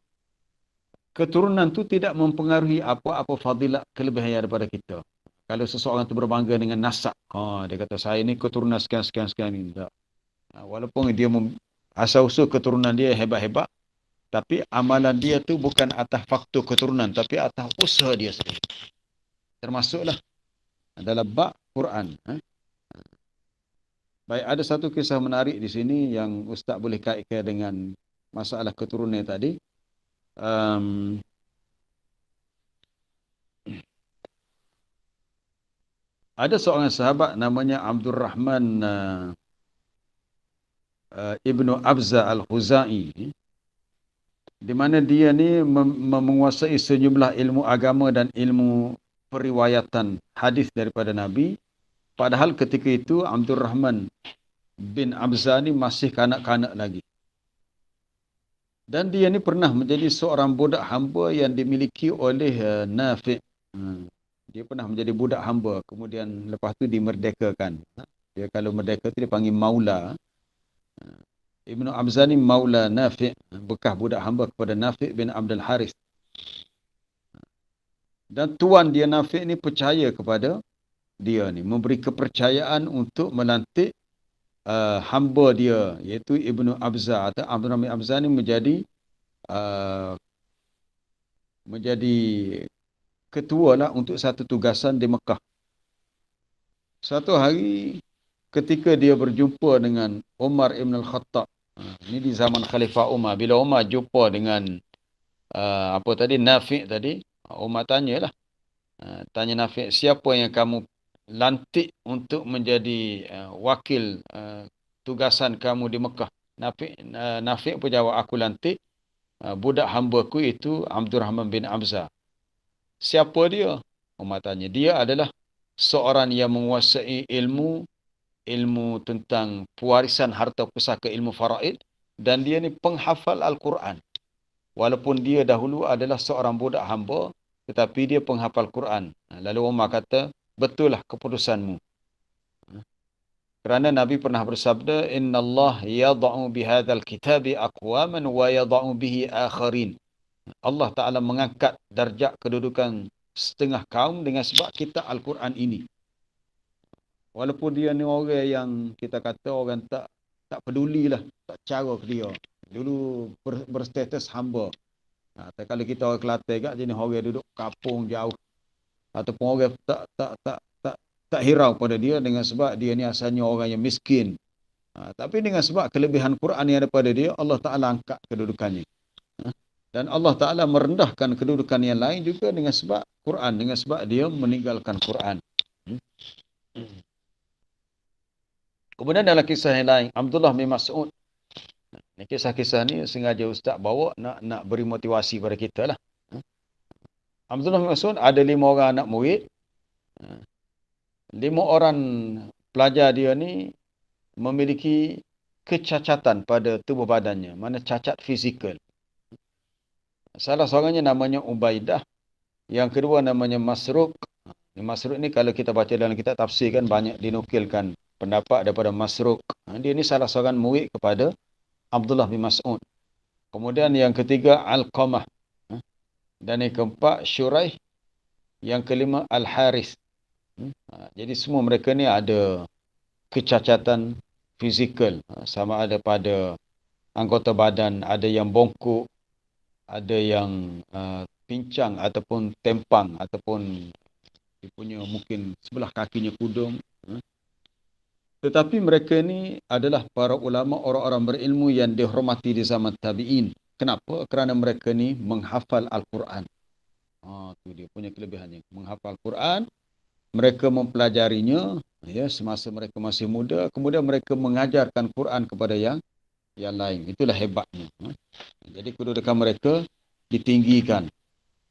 keturunan tu tidak mempengaruhi apa-apa fadilat kelebihan daripada kita. Kalau seseorang tu berbangga dengan nasab, dia kata saya ni keturunan sekian ni. Tak. Walaupun dia asal-usul keturunan dia hebat-hebat, tapi amalan dia tu bukan atas faktor keturunan, tapi atas usaha dia sendiri. Termasuklah dalam bab Quran. Baik, ada satu kisah menarik di sini yang Ustaz boleh kaitkan dengan masalah keturunan tadi. Ada seorang sahabat namanya Abdul Rahman Ibnu Abza Al-Khuzai, di mana dia ni menguasai sejumlah ilmu agama dan ilmu periwayatan hadis daripada Nabi. Padahal ketika itu Abdul Rahman bin Abza ni masih kanak-kanak lagi. Dan dia ni pernah menjadi seorang budak hamba yang dimiliki oleh Nafi'. Dia pernah menjadi budak hamba, kemudian lepas tu dimerdekakan. Dia kalau merdeka tu dia panggil maula. Ibnu Abza ni maula Nafi', bekas budak hamba kepada Nafi' bin Abdul Harith. Dan tuan dia Nafi' ni percaya kepada dia ni, memberi kepercayaan untuk melantik hamba dia, iaitu Ibnu Abza atau Abdul Rahman Abza ni menjadi ketua lah untuk satu tugasan di Mekah. Satu hari ketika dia berjumpa dengan Umar Ibn Al-Khattab, ini di zaman Khalifah Umar, bila Umar jumpa dengan Nafi' tadi, Umar tanyalah, tanya Nafi', siapa yang kamu lantik untuk menjadi wakil tugasan kamu di Mekah? Nafi' pun jawab, aku lantik budak hambaku itu Abdul Rahman bin Abza. Siapa dia? Umar tanya. Dia adalah seorang yang menguasai ilmu tentang pewarisan harta pusaka, ilmu faraid, dan dia ni penghafal Al-Quran. Walaupun dia dahulu adalah seorang budak hamba, tetapi dia penghafal Quran. Lalu Umar kata, betul lah keputusanmu. Kerana Nabi pernah bersabda, Inna Allah yada'u bihadzal kitabi aqwaman wa yada'u bihi akharin. Allah Ta'ala mengangkat darjat kedudukan setengah kaum dengan sebab kitab Al-Quran ini. Walaupun dia ni orang yang kita kata orang tak pedulilah, tak cara ke dia. Dulu berstatus hamba. Kalau kita orang Kelantan kat jenis orang duduk kampung jauh, ataupun orang tak hirau pada dia dengan sebab dia ni asalnya orang yang miskin. Tapi dengan sebab kelebihan Quran yang ada pada dia, Allah Ta'ala angkat kedudukannya. Dan Allah Ta'ala merendahkan kedudukan yang lain juga dengan sebab Quran, dengan sebab dia meninggalkan Quran. Kemudian dalam kisah yang lain, Abdullah bin Mas'ud. Kisah-kisah ni sengaja Ustaz bawa nak beri motivasi pada kita lah. Abdullah bin Mas'ud ada 5 orang anak murid. 5 orang pelajar dia ni memiliki kecacatan pada tubuh badannya, mana cacat fizikal. Salah seorangnya namanya Ubaidah, yang kedua namanya Masruq. Masruq ni kalau kita baca dalam kitab tafsir kan banyak dinukilkan pendapat daripada Masruq. Dia ni salah seorang murid kepada Abdullah bin Mas'ud. Kemudian yang ketiga Alqamah. Dan yang keempat Syuraih. Yang kelima Al-Haris. Jadi semua mereka ni ada kecacatan fizikal. Sama ada pada anggota badan, ada yang bongkok, ada yang pincang ataupun tempang, ataupun dia punya mungkin sebelah kakinya kudung. Tetapi mereka ni adalah para ulama, orang-orang berilmu yang dihormati di zaman tabi'in. Kenapa? Kerana mereka ni menghafal Al-Quran. Tu dia punya kelebihannya. Menghafal Al-Quran, mereka mempelajarinya ya semasa mereka masih muda, kemudian mereka mengajarkan Quran kepada yang lain. Itulah hebatnya. Jadi kedudukan mereka ditinggikan.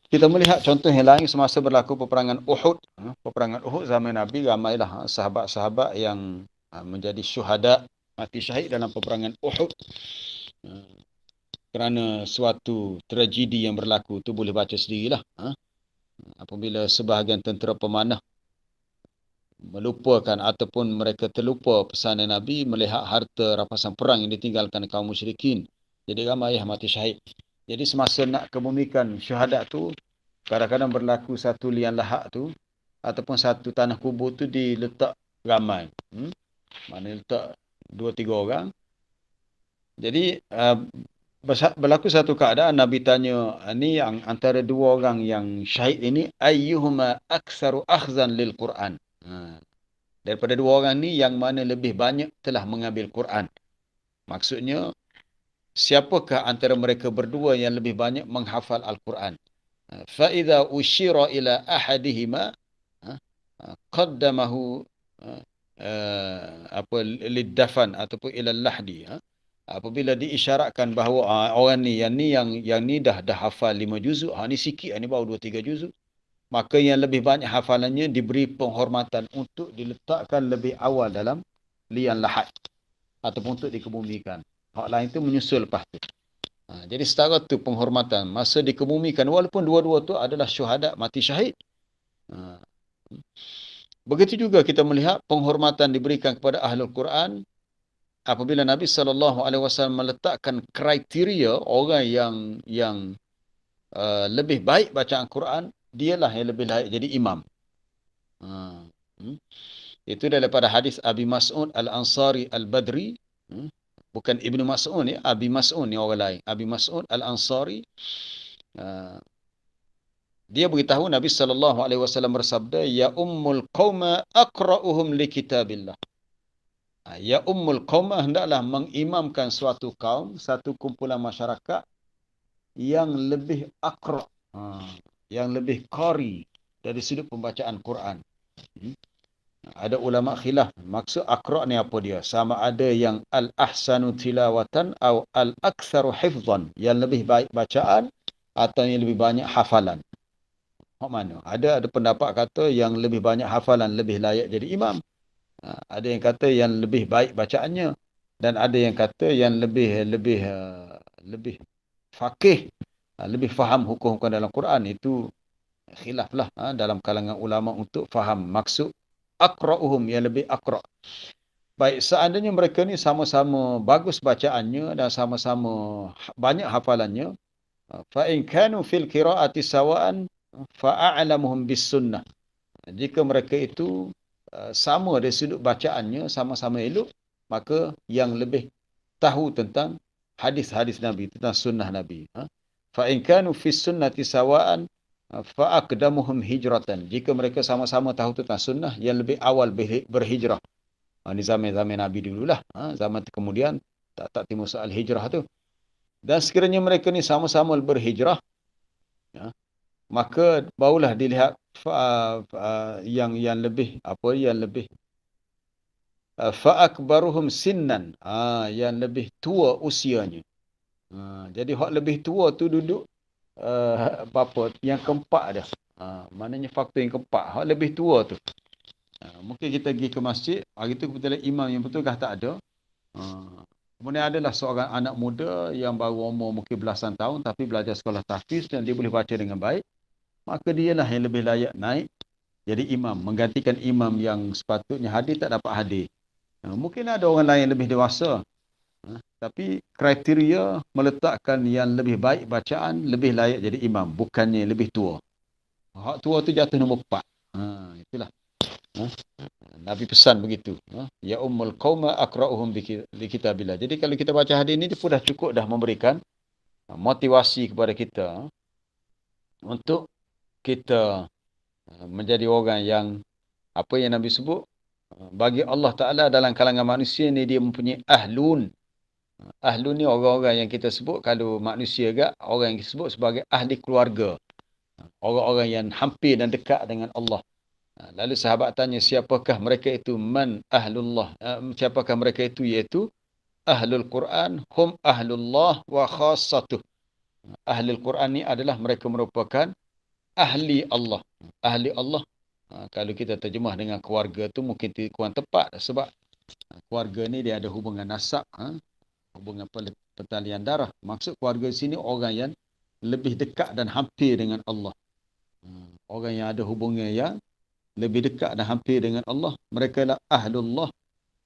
Kita melihat contoh yang lain semasa berlaku peperangan Uhud. Peperangan Uhud zaman Nabi, ramailah sahabat-sahabat yang menjadi syuhada, mati syahid dalam peperangan Uhud. Kerana suatu tragedi yang berlaku tu boleh baca sendirilah. Apabila sebahagian tentera pemanah melupakan ataupun mereka terlupa pesanan Nabi melihat harta rampasan perang yang ditinggalkan kaum musyrikin. Jadi ramai yang mati syahid. Jadi semasa nak kebumikan syahadat tu, kadang-kadang berlaku satu liang lahat tu ataupun satu tanah kubur tu diletak ramai. Mana letak 2-3 orang. Jadi berlaku satu keadaan Nabi tanya, ni yang antara 2 orang yang syahid ini, ayyuhuma aktsaru akhzan lil Quran. Daripada 2 orang ni yang mana lebih banyak telah mengambil Quran. Maksudnya siapakah antara mereka berdua yang lebih banyak menghafal Al-Quran? Fa idza usyira ila ahadihima qaddamahu liddafan ataupun ila lahdi. Apabila diisyaratkan bahawa orang ni yang ni dah hafal 5 juzuk, ni sikit, ni baru 2-3 juzuk, maka yang lebih banyak hafalannya diberi penghormatan untuk diletakkan lebih awal dalam liang lahat ataupun untuk dikebumikan. Hak lain tu menyusul lepas tu. Jadi setara tu penghormatan masa dikebumikan, walaupun dua-dua tu adalah syuhada, mati syahid. Begitu juga kita melihat penghormatan diberikan kepada Ahlul Quran apabila Nabi SAW meletakkan kriteria orang yang lebih baik bacaan Quran, dialah yang lebih layak jadi imam. Itu daripada hadis Abi Mas'ud Al-Ansari Al-Badri. Bukan Ibnu Mas'ud ni, Abi Mas'ud ni orang lain. Abi Mas'ud Al-Ansari. Dia beritahu Nabi SAW bersabda, ya ummul qawma aqra'uhum li kitabillah. Ya ummul qawma, hendaklah mengimamkan suatu kaum, satu kumpulan masyarakat yang lebih aqra', yang lebih qari dari sudut pembacaan Quran. Ada ulama khilaf, maksud aqra' ni apa dia? Sama ada yang al-ahsanu tilawatan atau al-aktsaru hifzan, yang lebih baik bacaan atau yang lebih banyak hafalan. Hak mana? Ada pendapat kata yang lebih banyak hafalan lebih layak jadi imam. Ada yang kata yang lebih baik bacaannya, dan ada yang kata yang lebih faqih, lebih faham hukum-hukum dalam Quran. Itu khilaflah dalam kalangan ulama untuk faham maksud aqra'uhum, yang lebih aqra'. Baik, seandainya mereka ni sama-sama bagus bacaannya dan sama-sama banyak hafalannya, fa in kanu fil qira'ati sawa'an fa a'lamuhum bis sunnah. Jika mereka itu sama dari sudut bacaannya, sama-sama elok, maka yang lebih tahu tentang hadis-hadis Nabi, tentang sunnah Nabi. Fa in kanu fis sunnati sawa'an fa aqdamuhum hijratan. Jika mereka sama-sama tahu tentang sunnah, yang lebih awal berhijrah. Ini zaman-zaman Nabi dululah. Zaman kemudian tak timbul soal hijrah tu. Dan sekiranya mereka ni sama-sama berhijrah, maka barulah dilihat yang lebih fa akbaruhum sinnan, yang lebih tua usianya. Jadi hak lebih tua tu duduk yang keempat dia. Maknanya faktor yang keempat, hak lebih tua tu. Mungkin kita pergi ke masjid, hari tu kebetulan imam yang betulkah tak ada. Kemudian adalah seorang anak muda yang baru umur mungkin belasan tahun tapi belajar sekolah tahfiz dan dia boleh baca dengan baik. Maka dialah yang lebih layak naik jadi imam, menggantikan imam yang sepatutnya hadir tak dapat hadir. Mungkin ada orang lain yang lebih dewasa. Tapi kriteria meletakkan yang lebih baik bacaan lebih layak jadi imam, bukannya lebih tua. Hak tua tu jatuh nombor 4. Itulah. Nabi pesan begitu. Ya ummul qauma aqra'uhum bi kitabillah. Jadi kalau kita baca hadis ini dia pun dah cukup dah memberikan motivasi kepada kita untuk kita menjadi orang yang apa yang Nabi sebut bagi Allah Ta'ala dalam kalangan manusia ni dia mempunyai ahlun. Ahlun ni orang-orang yang kita sebut kalau manusia agak orang yang disebut sebagai ahli keluarga. Orang-orang yang hampir dan dekat dengan Allah. Lalu sahabat tanya siapakah mereka itu? Man ahlullah. Siapakah mereka itu? Iaitu ahlul Quran hum ahlullah wa khassatuh. Ahlul Quran ni adalah mereka merupakan ahli Allah. Ahli Allah. Kalau kita terjemah dengan keluarga tu mungkin kurang tepat sebab keluarga ni dia ada hubungan nasab, hubungan pertalian darah. Maksud keluarga sini orang yang lebih dekat dan hampir dengan Allah. Orang yang ada hubungan yang lebih dekat dan hampir dengan Allah, mereka lah ahlullah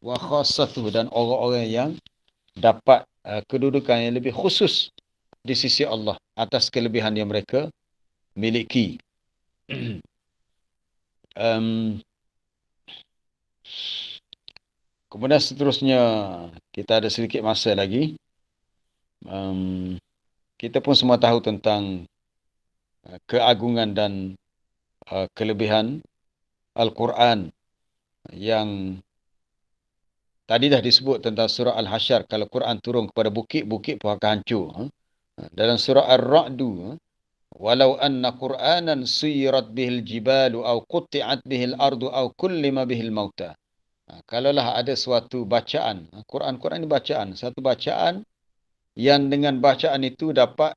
wa khassatuh dan orang-orang yang dapat kedudukan yang lebih khusus di sisi Allah atas kelebihan yang mereka miliki. Kemudian seterusnya kita ada sedikit masa lagi. Kita pun semua tahu tentang keagungan dan kelebihan Al-Quran yang tadi dah disebut tentang surah Al-Hasyr. Kalau Quran turun kepada bukit, bukit pun akan hancur. Dalam surah Ar-Ra'du, walau anna Qur'anan suyirat bihil jibalu au qutti'at bihil ardu au kullima bihil mauta. Kalaulah ada suatu bacaan, Quran-Quran ini bacaan, satu bacaan yang dengan bacaan itu dapat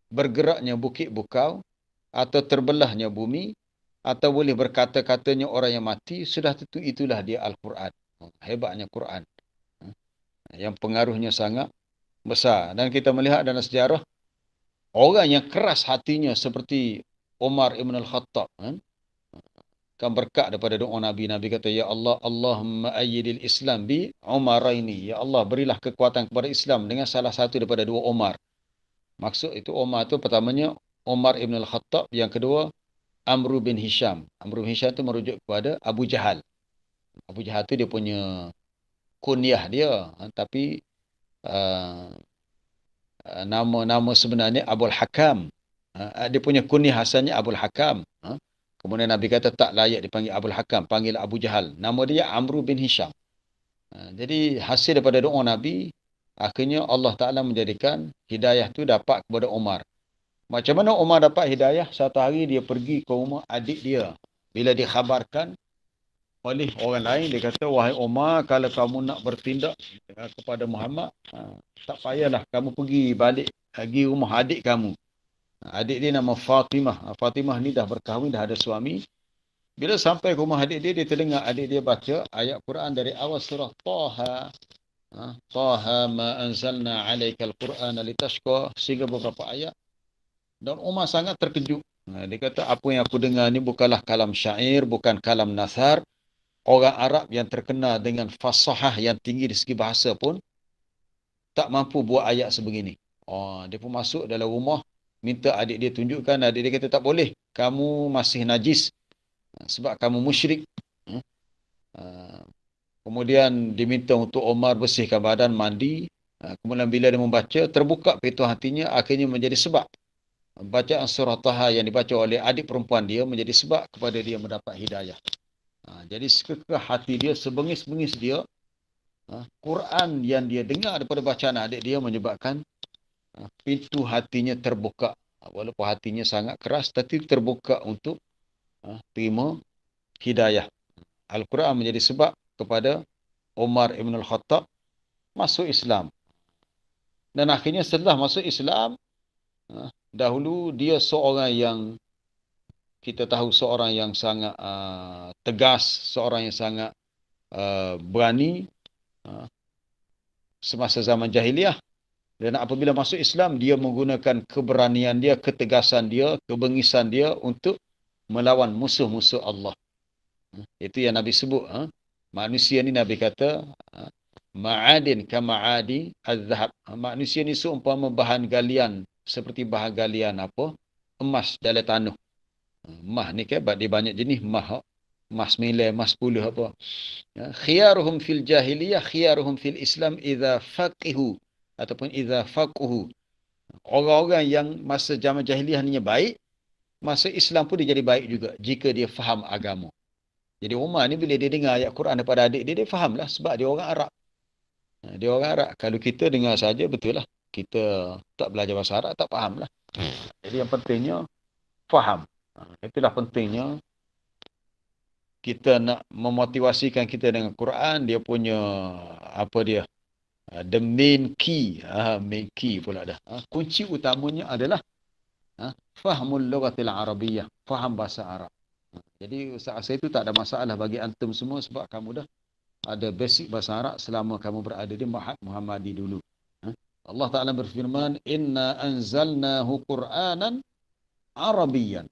bergeraknya bukit bukau atau terbelahnya bumi atau boleh berkata-katanya orang yang mati, sudah tentu itulah dia Al-Quran. Hebatnya Quran. Yang pengaruhnya sangat besar. Dan kita melihat dalam sejarah, orang yang keras hatinya seperti Umar Ibn Al-Khattab, kan berkat daripada doa Nabi. Nabi kata, Ya Allah, Allahumma ayyidil Islam bi Umaraini. Ya Allah, berilah kekuatan kepada Islam dengan salah satu daripada dua Umar. Maksud itu Umar itu pertamanya Umar Ibn Al-Khattab, yang kedua Amru bin Hisham. Amru bin Hisham itu merujuk kepada Abu Jahal. Abu Jahal itu dia punya kunyah dia. Tapi nama sebenarnya Abul Hakam. Dia punya kunyah asalnya Abul Hakam. Kemudian Nabi kata tak layak dipanggil Abul Hakam. Panggil Abu Jahal. Nama dia Amru bin Hisham. Jadi hasil daripada doa Nabi, akhirnya Allah Ta'ala menjadikan hidayah itu dapat kepada Umar. Macam mana Umar dapat hidayah? Satu hari dia pergi ke rumah adik dia. Bila dikhabarkan oleh orang lain, dia kata, wahai Umar, kalau kamu nak bertindak kepada Muhammad, tak payahlah kamu pergi balik pergi rumah adik kamu. Adik dia nama Fatimah. Fatimah ni dah berkahwin, dah ada suami. Bila sampai ke rumah adik dia terdengar adik dia baca ayat Quran dari awal surah Taha. Taha ma anzalna alaikal Qur'ana litashqa, sehingga beberapa ayat. Dan Umar sangat terkejut. Dia kata, apa yang aku dengar ni bukanlah kalam syair, bukan kalam nasar. Orang Arab yang terkenal dengan fasahah yang tinggi di segi bahasa pun tak mampu buat ayat sebegini. Dia pun masuk dalam rumah, minta adik dia tunjukkan. Adik dia kata, tak boleh. Kamu masih najis. Sebab kamu musyrik. Kemudian diminta untuk Umar bersihkan badan, mandi. Kemudian bila dia membaca, terbuka pintu hatinya, akhirnya menjadi sebab. Bacaan surah Taha yang dibaca oleh adik perempuan dia menjadi sebab kepada dia mendapat hidayah. Jadi sekekeh hati dia, sebengis-bengis dia, Quran yang dia dengar daripada bacaan adik dia menyebabkan pintu hatinya terbuka. Walaupun hatinya sangat keras, tapi terbuka untuk terima hidayah. Al-Quran menjadi sebab kepada Umar Ibn Al-Khattab masuk Islam. Dan akhirnya setelah masuk Islam, dahulu dia seorang yang kita tahu seorang yang sangat tegas, seorang yang sangat berani semasa zaman jahiliah. Dan apabila masuk Islam, dia menggunakan keberanian dia, ketegasan dia, kebengisan dia untuk melawan musuh-musuh Allah. Itu yang Nabi sebut. Manusia ni Nabi kata, ma'adin kama'adi az-zahab. Manusia ni seumpama bahan galian, seperti bahan galian apa? Emas dalam tanah. Emas ni kan, dia banyak jenis emas. Emas nilai, emas puluh apa. Khiyaruhum fil jahiliyah, khiyaruhum fil Islam idza faqihu. Ataupun idza faquhu. Orang-orang yang masa zaman jahiliah ni baik, masa Islam pun dia jadi baik juga jika dia faham agama. Jadi Umar ni bila dia dengar ayat Quran daripada adik dia faham lah sebab dia orang Arab. Dia orang Arab. Kalau kita dengar saja betul lah. Kita tak belajar bahasa Arab tak faham lah. Jadi yang pentingnya faham. Itulah pentingnya kita nak memotivasikan kita dengan Quran, dia punya apa dia? The main key. Main key pula dah. Kunci utamanya adalah fahmul lughatil arabiyyah. Faham bahasa Arab. Jadi Ustaz Asy itu tak ada masalah bagi antum semua sebab kamu dah ada basic bahasa Arab selama kamu berada di Ma'had Muhammadi dulu. Allah Ta'ala berfirman, Inna anzalnahu Qur'anan Arabiyyan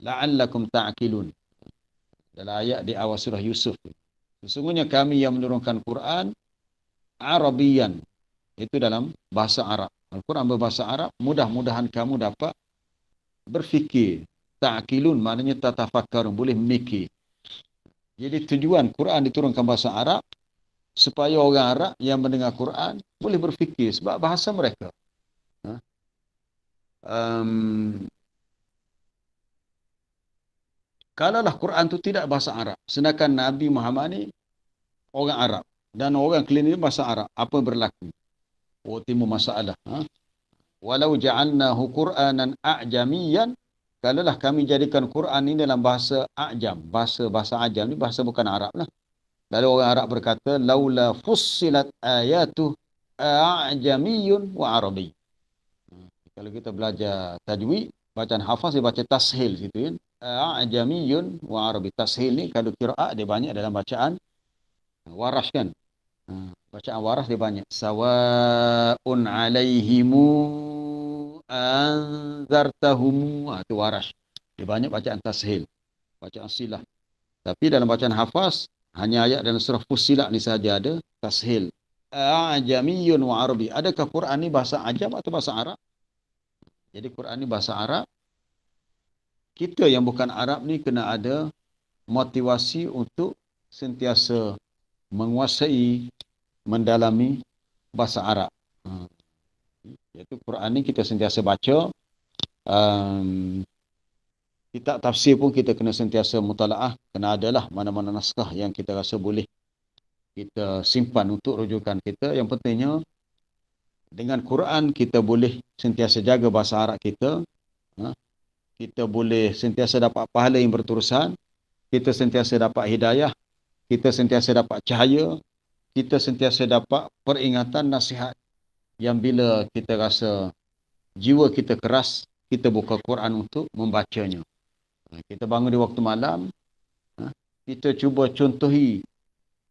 la'allakum ta'qilun. Dalam ayat di awal surah Yusuf. Sesungguhnya kami yang menurunkan Quran Arabiyyan. Itu dalam bahasa Arab. Al-Quran berbahasa Arab, mudah-mudahan kamu dapat berfikir. Ta'qilun maknanya tatafakkarun, boleh memikir. Jadi tujuan Quran diturunkan bahasa Arab supaya orang Arab yang mendengar Quran boleh berfikir sebab bahasa mereka. Kalaulah Quran tu tidak bahasa Arab, sedangkan Nabi Muhammad ni orang Arab dan orang keliling bahasa Arab, apa berlaku? Timbul masalah. Walau ja'alnahu Qur'anan a'jamiyan, kalaulah kami jadikan Quran ini dalam bahasa A'jam, bahasa A'jam ni bahasa bukan Arab lah. Lalu orang Arab berkata, laula fussilat ayatuh a'jamiyun wa arabi. Kalau kita belajar tajwid, bacaan hafaz dia baca tashil situ kan. A'jamiyun wa arabi. Tashil ni kalau qiraat dia banyak dalam bacaan Warash kan. Bacaan Warash dia banyak. Sawa'un alaihimu anzartahumu. Itu Warash. Dia banyak bacaan tashil. Bacaan silah. Tapi dalam bacaan hafaz, hanya ayat dalam surah Fussilat ni saja ada tashil. A'jamiyun wa arabi. Adakah Quran ni bahasa Ajam atau bahasa Arab? Jadi Quran ni bahasa Arab. Kita yang bukan Arab ni kena ada motivasi untuk sentiasa menguasai, mendalami bahasa Arab. Iaitu Quran ni kita sentiasa baca. Kitab tafsir pun kita kena sentiasa mutalaah. Kena adalah mana-mana naskah yang kita rasa boleh kita simpan untuk rujukan kita. Yang pentingnya dengan Quran kita boleh sentiasa jaga bahasa Arab kita. Kita boleh sentiasa dapat pahala yang berterusan. Kita sentiasa dapat hidayah. Kita sentiasa dapat cahaya. Kita sentiasa dapat peringatan, nasihat. Yang bila kita rasa jiwa kita keras, kita buka Quran untuk membacanya. Kita bangun di waktu malam. Kita cuba contohi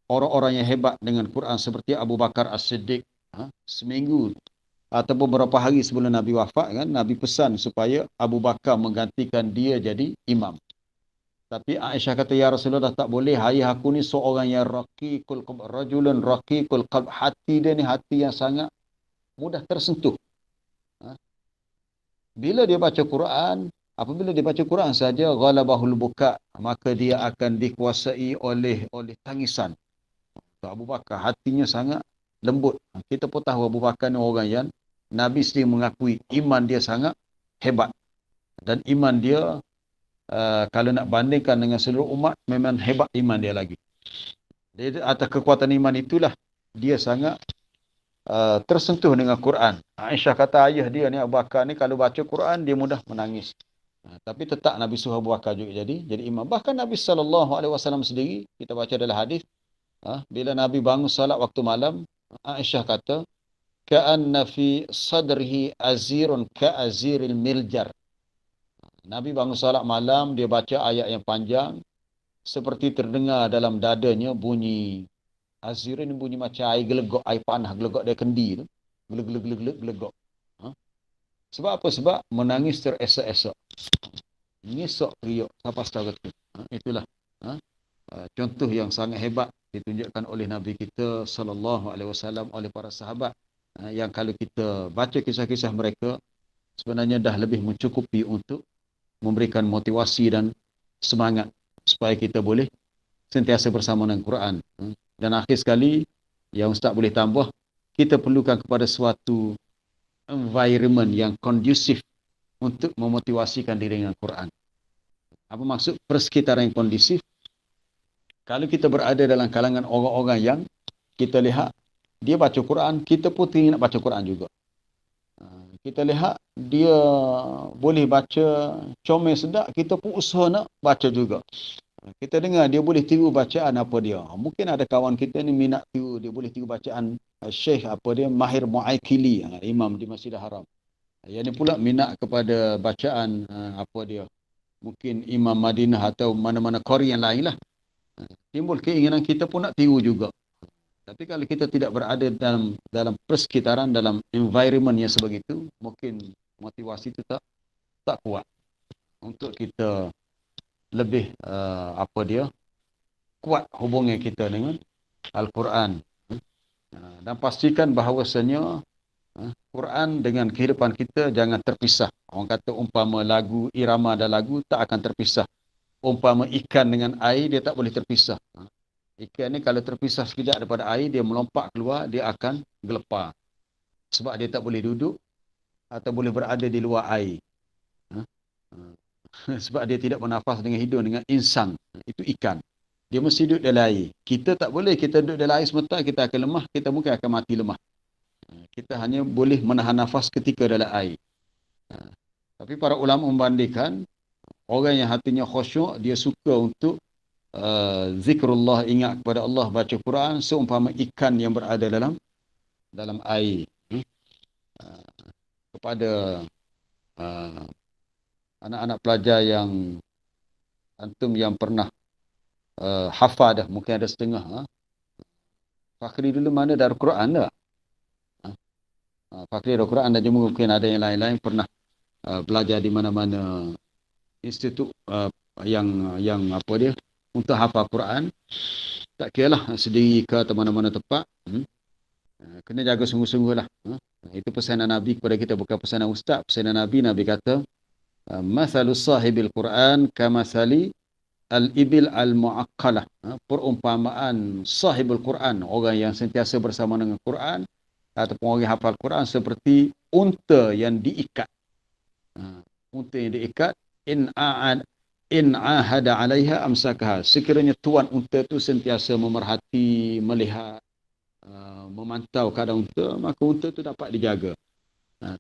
orang-orang yang hebat dengan Quran seperti Abu Bakar As-Siddiq. Seminggu ataupun beberapa hari sebelum Nabi wafat kan, Nabi pesan supaya Abu Bakar menggantikan dia jadi imam. Tapi Aisyah kata, ya Rasulullah tak boleh, ayah aku ni seorang yang raqiqul qalb, rajulun raqiqul qalb, hati dia ni hati yang sangat mudah tersentuh. Bila dia baca Quran, apabila dia baca Quran saja, ghalabahul buka, maka dia akan dikuasai oleh tangisan. Abu Bakar hatinya sangat lembut. Kita pun tahu Abu Bakar ni orang yang Nabi sendiri mengakui iman dia sangat hebat. Dan iman dia kalau nak bandingkan dengan seluruh umat, memang hebat iman dia lagi. Jadi atas kekuatan iman itulah dia sangat tersentuh dengan Quran. Aisyah kata ayah dia ni Abu Bakar ni kalau baca Quran dia mudah menangis. Tapi tetap Nabi suruh Abu Bakar juga jadi imam. Bahkan Nabi SAW sendiri, kita baca dalam hadis, bila Nabi bangun salat waktu malam, Aisyah kata, ka'anna fi sadrihi azirun ka'aziril miljar. Nabi bangun salat malam, dia baca ayat yang panjang, seperti terdengar dalam dadanya bunyi azir ini, bunyi macam air gelegok, air panah gelegok dari kendi tu. Gelegok. Ha? Sebab apa? Sebab menangis teresak-esak. Ngisok teriak sampai setara tu. Itulah contoh yang sangat hebat ditunjukkan oleh Nabi kita sallallahu alaihi wasallam, oleh para sahabat, yang kalau kita baca kisah-kisah mereka sebenarnya dah lebih mencukupi untuk memberikan motivasi dan semangat supaya kita boleh sentiasa bersama dengan Quran. Dan akhir sekali, yang Ustaz boleh tambah, kita perlukan kepada suatu environment yang kondusif untuk memotivasikan diri dengan Quran. Apa maksud persekitaran yang kondusif? Kalau kita berada dalam kalangan orang-orang yang kita lihat dia baca Quran, kita pun ingin nak baca Quran juga. Kita lihat dia boleh baca comel sedap, kita pun usaha nak baca juga. Kita dengar dia boleh tiru bacaan apa dia. Mungkin ada kawan kita ni minat tiru, dia boleh tiru bacaan Syekh apa dia, Mahir Mu'aikili, imam di Masjidil Haram. Yang ni pula minat kepada bacaan apa dia, mungkin Imam Madinah atau mana-mana Qori yang lain lah. Timbul keinginan kita pun nak tiru juga. Tapi kalau kita tidak berada dalam persekitaran, dalam environment yang sebegitu, mungkin motivasi itu tak kuat untuk kita lebih kuat hubungan kita dengan Al-Quran. Dan pastikan bahawasanya Quran dengan kehidupan kita jangan terpisah. Orang kata umpama lagu, irama dan lagu tak akan terpisah. Umpama ikan dengan air, dia tak boleh terpisah. Ikan ni kalau terpisah sekejap daripada air, dia melompat keluar, dia akan gelepar. Sebab dia tak boleh duduk atau boleh berada di luar air. Sebab dia tidak bernafas dengan hidung, dengan insan. Itu ikan. Dia mesti duduk dalam air. Kita tak boleh, kita duduk dalam air sebentar, kita akan lemah, kita mungkin akan mati lemah. Kita hanya boleh menahan nafas ketika dalam air. Tapi para ulama membandingkan, orang yang hatinya khusyuk, dia suka untuk zikrullah, ingat kepada Allah, baca Quran, seumpama ikan yang berada dalam air. Kepada anak-anak pelajar yang antum yang pernah hafal dah, mungkin ada setengah. Fakri dulu mana Darul Quran tak? Fakri Darul Quran dan juga mungkin ada yang lain-lain pernah belajar di mana-mana institut yang apa dia, untuk hafal Quran. Tak kira lah sendiri ke atau mana-mana tempat. Kena jaga sungguh-sungguh lah. Itu pesanan Nabi kepada kita, bukan pesanan Ustaz. Pesanan Nabi kata, Mathalus sahibil Quran kamathali al-ibil al-mu'aqqalah. Perumpamaan sahibul Quran, orang yang sentiasa bersama dengan Quran, ataupun orang yang hafal Quran, seperti unta yang diikat. Unta yang diikat, in ahada alaiha amsakaha. Sekiranya tuan unta itu sentiasa memerhati, melihat, memantau keadaan unta, maka unta itu dapat dijaga.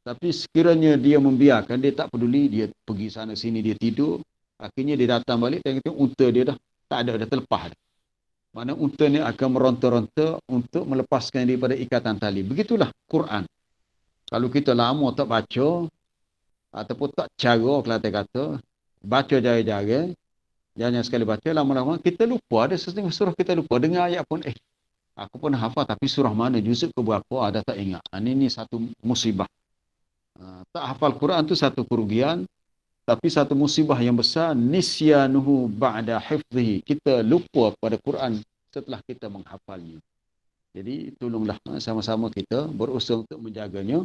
Tapi sekiranya dia membiarkan, dia tak peduli, dia pergi sana sini, dia tidur, akhirnya dia datang balik, tengok unta dia dah tak ada, dah terlepas. Mana unta ni akan meronta-ronta untuk melepaskan daripada ikatan tali. Begitulah Quran. Kalau kita lama tak baca, ataupun tak cara, Kelantan kata, baca jari-jari, jangan sekali baca, lama-lama kita lupa, ada setengah surah kita lupa, dengar ayat pun, aku pun hafal, tapi surah mana, juzuk ke berapa, ada tak ingat. Ini satu musibah. Tak hafal Quran tu satu kerugian, tapi satu musibah yang besar, nisyanuhu ba'da hifzihi. Kita lupa pada Quran setelah kita menghafalnya. Jadi tolonglah sama-sama kita berusaha untuk menjaganya.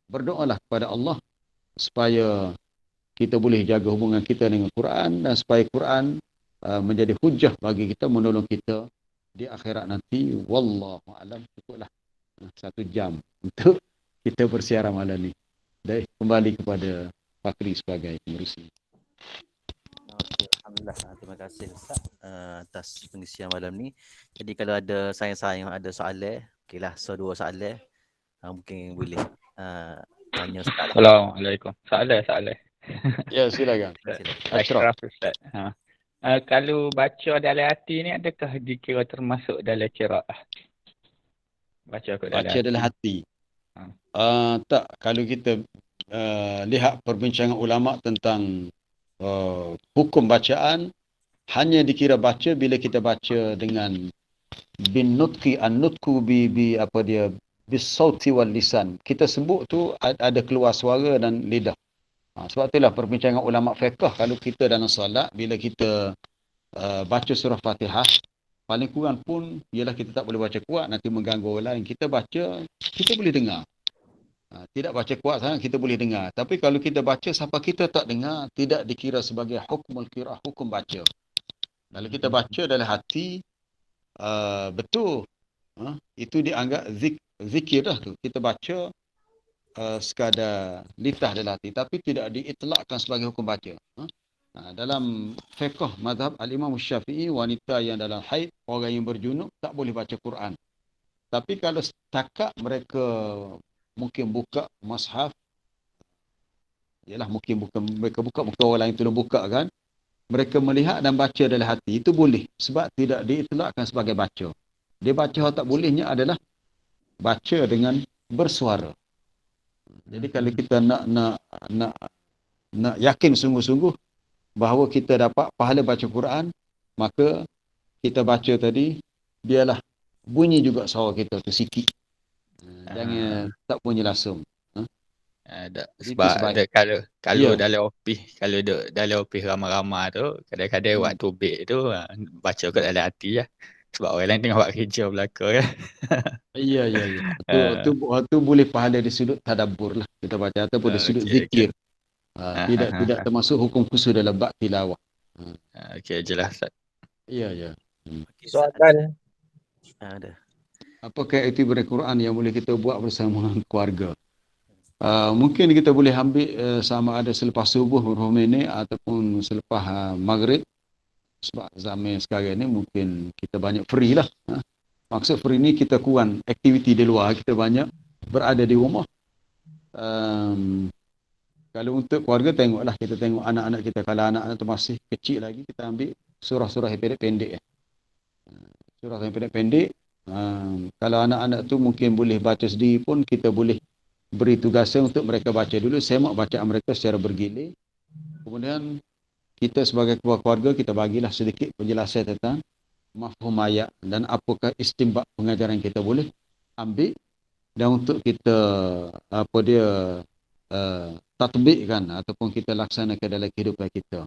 Berdoalah kepada Allah supaya kita boleh jaga hubungan kita dengan Quran, dan supaya Quran menjadi hujah bagi kita, menolong kita di akhirat nanti. Wallahu a'lam. Cukuplah 1 jam untuk kita bersiaran malam ni. Dan kembali kepada Fakri sebagai pengerusi.
Okay, alhamdulillah. Terima kasih Ustaz atas pengisian malam ni. Jadi kalau ada sayang-sayang ada soalan, okeylah, dua soalan, mungkin boleh tanya Ustaz.
Assalamualaikum. Soalan.
Ya, silakan.
Ashraf Ustaz. Kalau baca dalam hati ni, adakah dikira termasuk dalam qiraah? Baca dalam
hati. Tak, kalau kita lihat perbincangan ulama tentang hukum bacaan, hanya dikira baca bila kita baca dengan bin nutqi an-nutqu bi apa dia bisauti wal lisan. Kita sebut tu ada keluar suara dan lidah. Sebab itulah perbincangan ulama fiqh, kalau kita dalam solat bila kita baca surah Fatihah, paling kurang pun ialah kita tak boleh baca kuat, nanti mengganggu orang lain. Kita baca, kita boleh dengar. Tidak baca kuat sangat kita boleh dengar. Tapi kalau kita baca sampai kita tak dengar, tidak dikira sebagai hukmul qiraah, hukum baca. Kalau kita baca dalam hati, betul. Itu dianggap zikir dah tu. Kita baca sekadar litah dalam hati, tapi tidak diitlakkan sebagai hukum baca. Dalam fiqh mazhab al-Imam Syafi'i, wanita yang dalam haid, orang yang berjunub tak boleh baca Quran. Tapi kalau setakat mereka mungkin buka mushaf, ialah mungkin bukan mereka buka, bukan orang lain tolong buka kan, mereka melihat dan baca dalam hati, itu boleh sebab tidak diitlakkan sebagai baca. Dia baca tak bolehnya adalah baca dengan bersuara. Jadi kalau kita nak yakin sungguh-sungguh bahawa kita dapat pahala baca Quran, maka kita baca tadi biarlah bunyi juga suara kita tu sikit. Jangan tak bunyi langsung.
Sebab ada kalau dalam office, kalau dalam office ramai-ramai tu, kadang-kadang waktu break tu baca kat dalam hati lah. Sebab orang lain tengah buat kerja belakang kan.
Ya. Tu boleh pahala di sudut tadabbur lah kita baca, ataupun di sudut zikir. Tidak termasuk hukum khusus dalam bab tilawah.
Okey, jelas Ustaz.
Ya.
Soalan.
Ada.
Apakah aktiviti Quran yang boleh kita buat bersama keluarga? Mungkin kita boleh ambil sama ada selepas subuh beberapa minit ataupun selepas maghrib. Sebab zaman sekarang ni mungkin kita banyak free lah. Maksud free ni kita kurang aktiviti di luar, kita banyak berada di rumah. Kalau untuk keluarga tengoklah, kita tengok anak-anak kita. Kalau anak-anak tu masih kecil lagi, kita ambil surah-surah yang pendek-pendek. Surah yang pendek-pendek. Kalau anak-anak tu mungkin boleh baca sendiri pun, kita boleh beri tugasan untuk mereka baca dulu, semak bacaan mereka secara bergilir. Kemudian kita sebagai keluarga, kita bagilah sedikit penjelasan tentang mafhum ayat dan apakah istinbat pengajaran kita boleh ambil dan untuk kita tatbikkan ataupun kita laksanakan dalam kehidupan kita.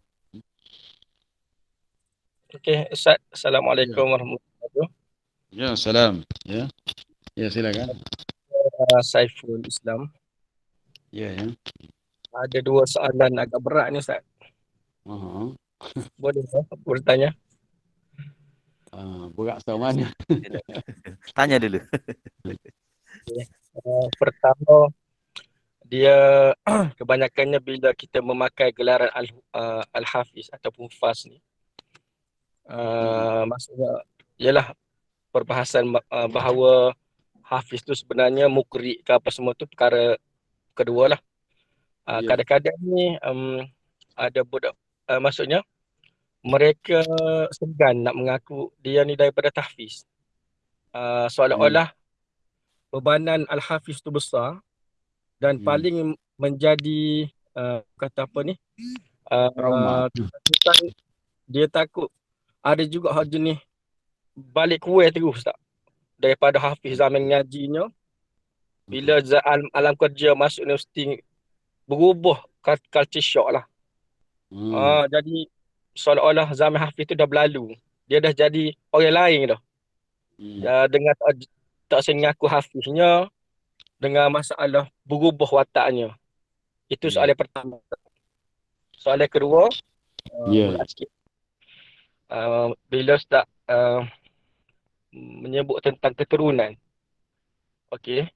Okey, Ustaz. Assalamualaikum warahmatullahi wabarakatuh.
Ya, salam. Ya, silakan.
Saiful Islam.
Ya.
Ada dua soalan agak berat ni Ustaz. Boleh bertanya?
Berat sama mana?
Tanya dulu.
Pertama, dia kebanyakannya bila kita memakai gelaran Al-Hafiz ataupun Fas ni, maksudnya ialah perbahasan bahawa Hafiz tu sebenarnya mukri ke apa semua tu perkara kedua lah. Kadang-kadang ni ada budak, maksudnya mereka segan nak mengaku dia ni daripada tahfiz. Seolah-olah bebanan Al-Hafiz tu besar dan paling menjadi kata apa ni, dia takut ada juga hal jenis balik kuih terus tak daripada Hafiz zaman ngajinya, bila alam kerja masuk universiti berubah culture shock lah. Jadi seolah-olah zaman Hafiz tu dah berlalu, dia dah jadi orang lain dah. Dengan tak sengaku Hafiznya, dengan masalah berubah wataknya. Itu soalan pertama. Soalan kedua, berat sikit. Bila Ustaz menyebut tentang keturunan, okey,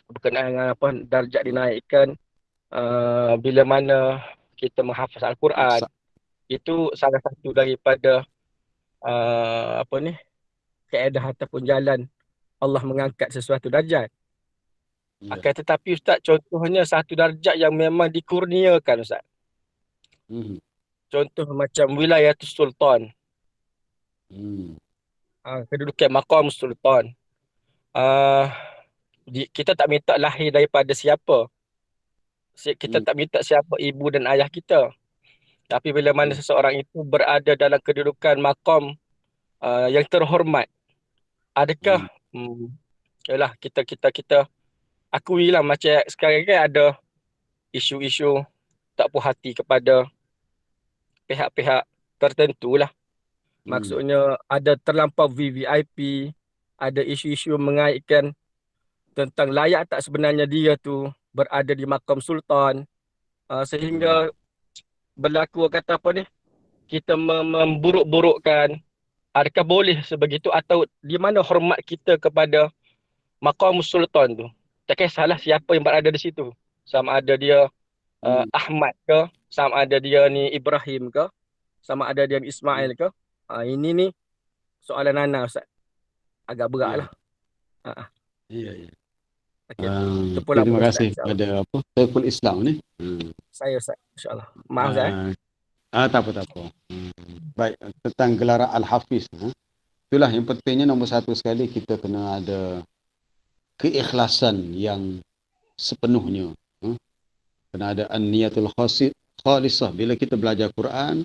berkenaan dengan apa darjat dinaikkan bila mana kita menghafaz Al-Quran, itu salah satu daripada kaedah ataupun jalan Allah mengangkat sesuatu darjat. Akan tetapi Ustaz, contohnya satu darjat yang memang dikurniakan Ustaz. Contoh macam wilayatul sultan. Kedudukan maqam sultan. Kita tak minta lahir daripada siapa. Kita tak minta siapa ibu dan ayah kita. Tapi bila mana seseorang itu berada dalam kedudukan maqam yang terhormat, adakah yalah kita akuilah macam sekarang kan ada isu-isu tak puas hati kepada pihak-pihak tertentu lah. Maksudnya ada terlampau VVIP, ada isu-isu mengaitkan tentang layak tak sebenarnya dia tu berada di makam sultan, sehingga berlaku kata apa ni, kita memburuk-burukkan. Adakah boleh sebegitu atau di mana hormat kita kepada makam sultan tu? Tak kisahlah siapa yang berada di situ. Sama ada dia Ahmad ke, sama ada dia ni Ibrahim ke, sama ada dia ni Ismail ke. Ini ni soalan Nana Ustaz. Agak berat lah.
Ya.
Okay. Itu pula
Terima
Ustaz,
kasih kepada Saiful Islam ni.
Saya Ustaz, insyaAllah. Maaf Ustaz.
Tak apa. Baik, tentang gelaran Al-Hafiz. Itulah yang pentingnya, nombor satu sekali kita kena ada keikhlasan yang sepenuhnya. Kena ada an-niyatul khalisah. Bila kita belajar Quran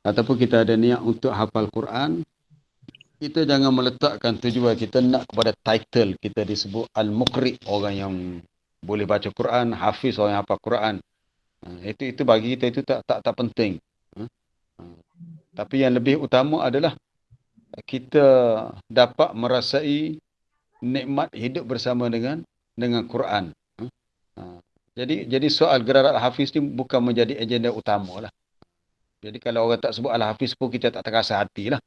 ataupun kita ada niat untuk hafal Quran, kita jangan meletakkan tujuan kita nak kepada title kita disebut Al-Muqri, orang yang boleh baca Quran, Hafiz, orang yang hafal Quran. Itu bagi kita itu tak penting. Tapi yang lebih utama adalah kita dapat merasai nikmat hidup bersama dengan Quran. Jadi soal gelaran Al-Hafiz ni bukan menjadi agenda utama lah. Jadi kalau orang tak sebut Al-Hafiz pun kita tak terasa hati lah.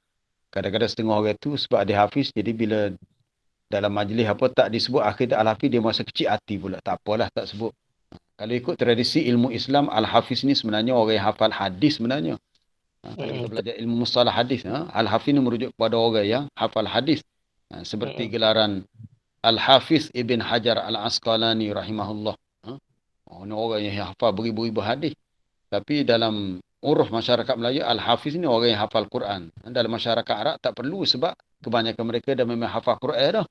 Kadang-kadang setengah orang tu sebab dia Hafiz, jadi bila dalam majlis apa tak disebut akhir Al-Hafiz, dia masa kecil hati pula. Tak apalah, tak sebut. Kalau ikut tradisi ilmu Islam, Al-Hafiz ni sebenarnya orang yang hafal hadis sebenarnya. Kalau kita belajar ilmu mustalah hadis, Al-Hafiz ni merujuk kepada orang yang hafal hadis. Seperti gelaran Al-Hafiz Ibn Hajar Al-Asqalani rahimahullah. Orang yang hafal beribu-ribu hadis. Tapi dalam uruf masyarakat Melayu, Al-Hafiz ni orang yang hafal Quran. Dalam masyarakat Arab tak perlu sebab kebanyakan mereka dah memang hafal Quran dah.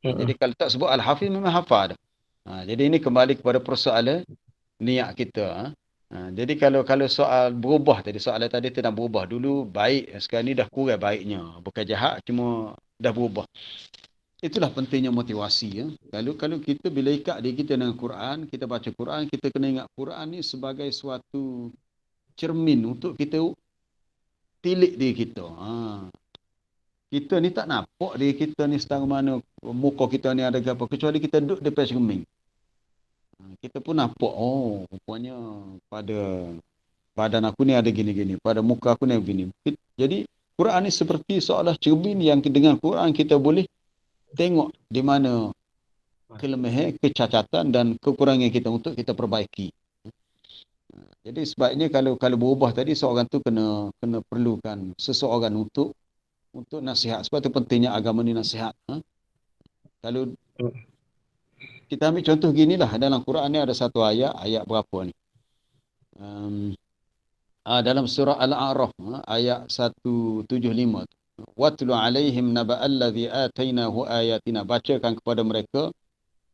Jadi kalau tak sebut Al-Hafiz memang hafal dah. Jadi ini kembali kepada persoalan niat kita. Jadi kalau soal berubah tadi, soalan tadi tentang berubah. Dulu baik, sekarang ni dah kurang baiknya. Bukan jahat, cuma dah berubah. Itulah pentingnya motivasi. Kalau kita bila ikat diri kita dengan Quran, kita baca Quran, kita kena ingat Quran ni sebagai suatu cermin untuk kita tilik diri kita. Kita ni tak nampak diri kita ni setara mana, muka kita ni ada apa, kecuali kita duduk depan cermin. Kita pun nampak, rupanya pada badan aku ni ada gini-gini, pada muka aku ni begini. Jadi Quran ni seperti seolah cermin yang dengan Quran kita boleh tengok di mana kelemahan, kecacatan dan kekurangan kita untuk kita perbaiki. Jadi sebabnya kalau berubah tadi, seorang tu kena perlukan seseorang untuk nasihat. Sebab tu pentingnya agama ni nasihat. Kalau kita ambil contoh ginilah, dalam Quran ni ada satu ayat berapa ni? Dalam surah Al-A'raf, ayat 175. Watlu alaihim naba'alladhi atainahu ayatina. Bacakan kepada mereka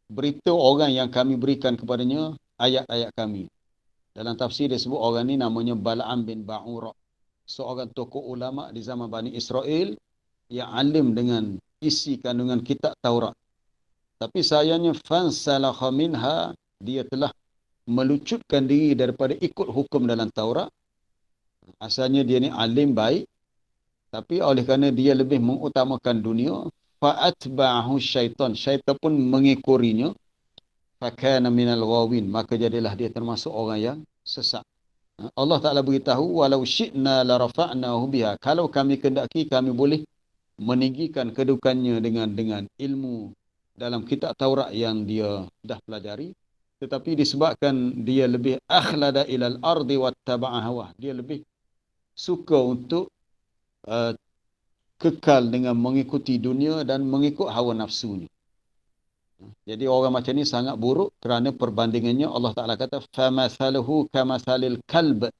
berita orang yang kami berikan kepadanya ayat-ayat kami. Dalam tafsir disebut orang ni namanya Bal'am bin Ba'ura, seorang tokoh ulama di zaman Bani Israel yang alim dengan isi kandungan kitab Taurat. Tapi sayangnya fansalakha minha, dia telah melucutkan diri daripada ikut hukum dalam Taurat. Asalnya dia ni alim baik, tapi oleh kerana dia lebih mengutamakan dunia, fa'atba'ahu syaitan pun mengikurinya. Fakana minal ghawin, maka jadilah dia termasuk orang yang sesat. Allah Ta'ala beritahu, walau syi'na la rafa'nahu biha. Kalau kami kendaki, kami boleh meninggikan kedudukannya dengan ilmu dalam kitab Taurat yang dia dah pelajari. Tetapi disebabkan dia lebih akhlada ilal ardi wattaba'a hawa, dia lebih suka untuk kekal dengan mengikuti dunia dan mengikut hawa nafsunya. Jadi orang macam ni sangat buruk kerana perbandingannya Allah Ta'ala kata famathaluhu kamathalil kalb,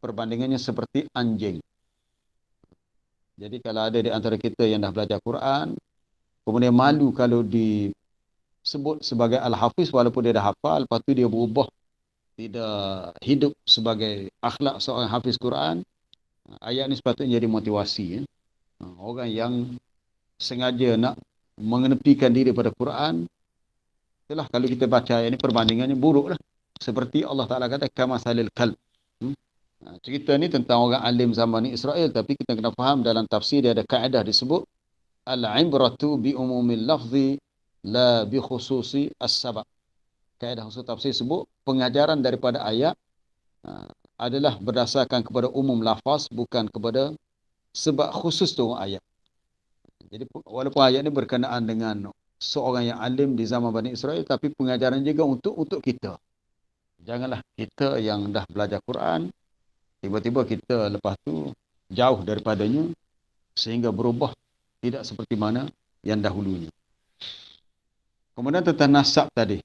perbandingannya seperti anjing. Jadi kalau ada di antara kita yang dah belajar Quran, kemudian malu kalau sebut sebagai Al-Hafiz walaupun dia dah hafal, lepas tu dia berubah tidak hidup sebagai akhlak seorang hafiz Quran. Ayat ni sepatutnya jadi motivasi ya. Orang yang sengaja nak mengenepikan diri pada Quran, itulah kalau kita baca ayat ni perbandingannya buruklah. Seperti Allah Ta'ala kata kamasalil kalb. Cerita ni tentang orang alim zaman Israel, tapi kita kena faham dalam tafsir dia ada kaedah disebut al-ibratu bi umumil lafzi la bi khususi as-sabab. Kaedah usul tafsir sebut pengajaran daripada ayat adalah berdasarkan kepada umum lafaz, bukan kepada sebab khusus tu ayat. Jadi walaupun ayat ni berkenaan dengan seorang yang alim di zaman Bani Israel, tapi pengajaran juga untuk kita. Janganlah kita yang dah belajar Quran, tiba-tiba kita lepas tu jauh daripadanya sehingga berubah tidak seperti mana yang dahulunya. Kemudian tentang nasab tadi.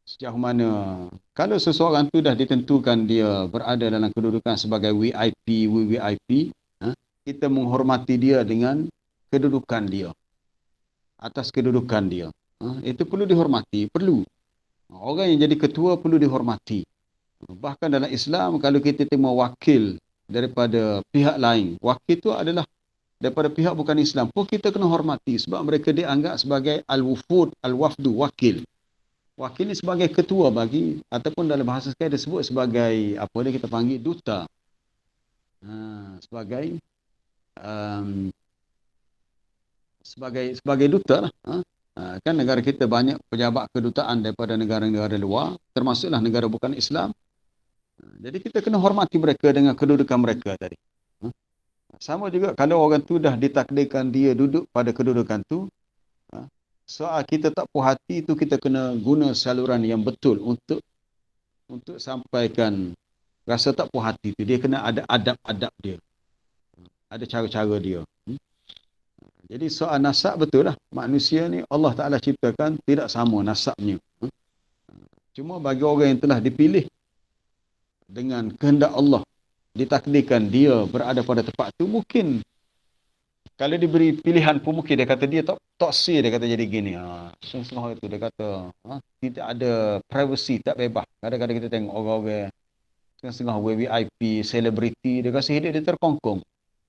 Sejauh mana kalau seseorang tu dah ditentukan dia berada dalam kedudukan sebagai VIP, VVIP, kita menghormati dia dengan kedudukan dia, atas kedudukan dia. Itu perlu dihormati, perlu. Orang yang jadi ketua perlu dihormati. Bahkan dalam Islam, kalau kita terima wakil daripada pihak lain, wakil itu adalah daripada pihak bukan Islam, pun kita kena hormati sebab mereka dianggap sebagai al-wufud, al-wafdu, wakil. Wakil ni sebagai ketua bagi, ataupun dalam bahasa sekarang disebut sebagai, apa dia kita panggil, duta. Sebagai duta lah. Kan negara kita banyak pejabat kedutaan daripada negara-negara luar, termasuklah negara bukan Islam. Jadi kita kena hormati mereka dengan kedudukan mereka tadi. Sama juga kalau orang tu dah ditakdirkan dia duduk pada kedudukan tu, soal kita tak puas hati tu, kita kena guna saluran yang betul untuk sampaikan rasa tak puas hati tu. Dia kena ada adab-adab dia. Ada cara-cara dia. Jadi soal nasab betul lah. Manusia ni Allah Ta'ala ciptakan tidak sama nasabnya. Cuma bagi orang yang telah dipilih dengan kehendak Allah, ditakdirkan dia berada pada tempat tu, mungkin kalau diberi pilihan pun mungkin dia kata dia tak sih, dia kata jadi gini. Setengah itu dia kata tidak ada privacy, tak bebas. Kadang-kadang kita tengok orang-orang setengah VIP, selebriti, dia rasa hidup dia terkongkong.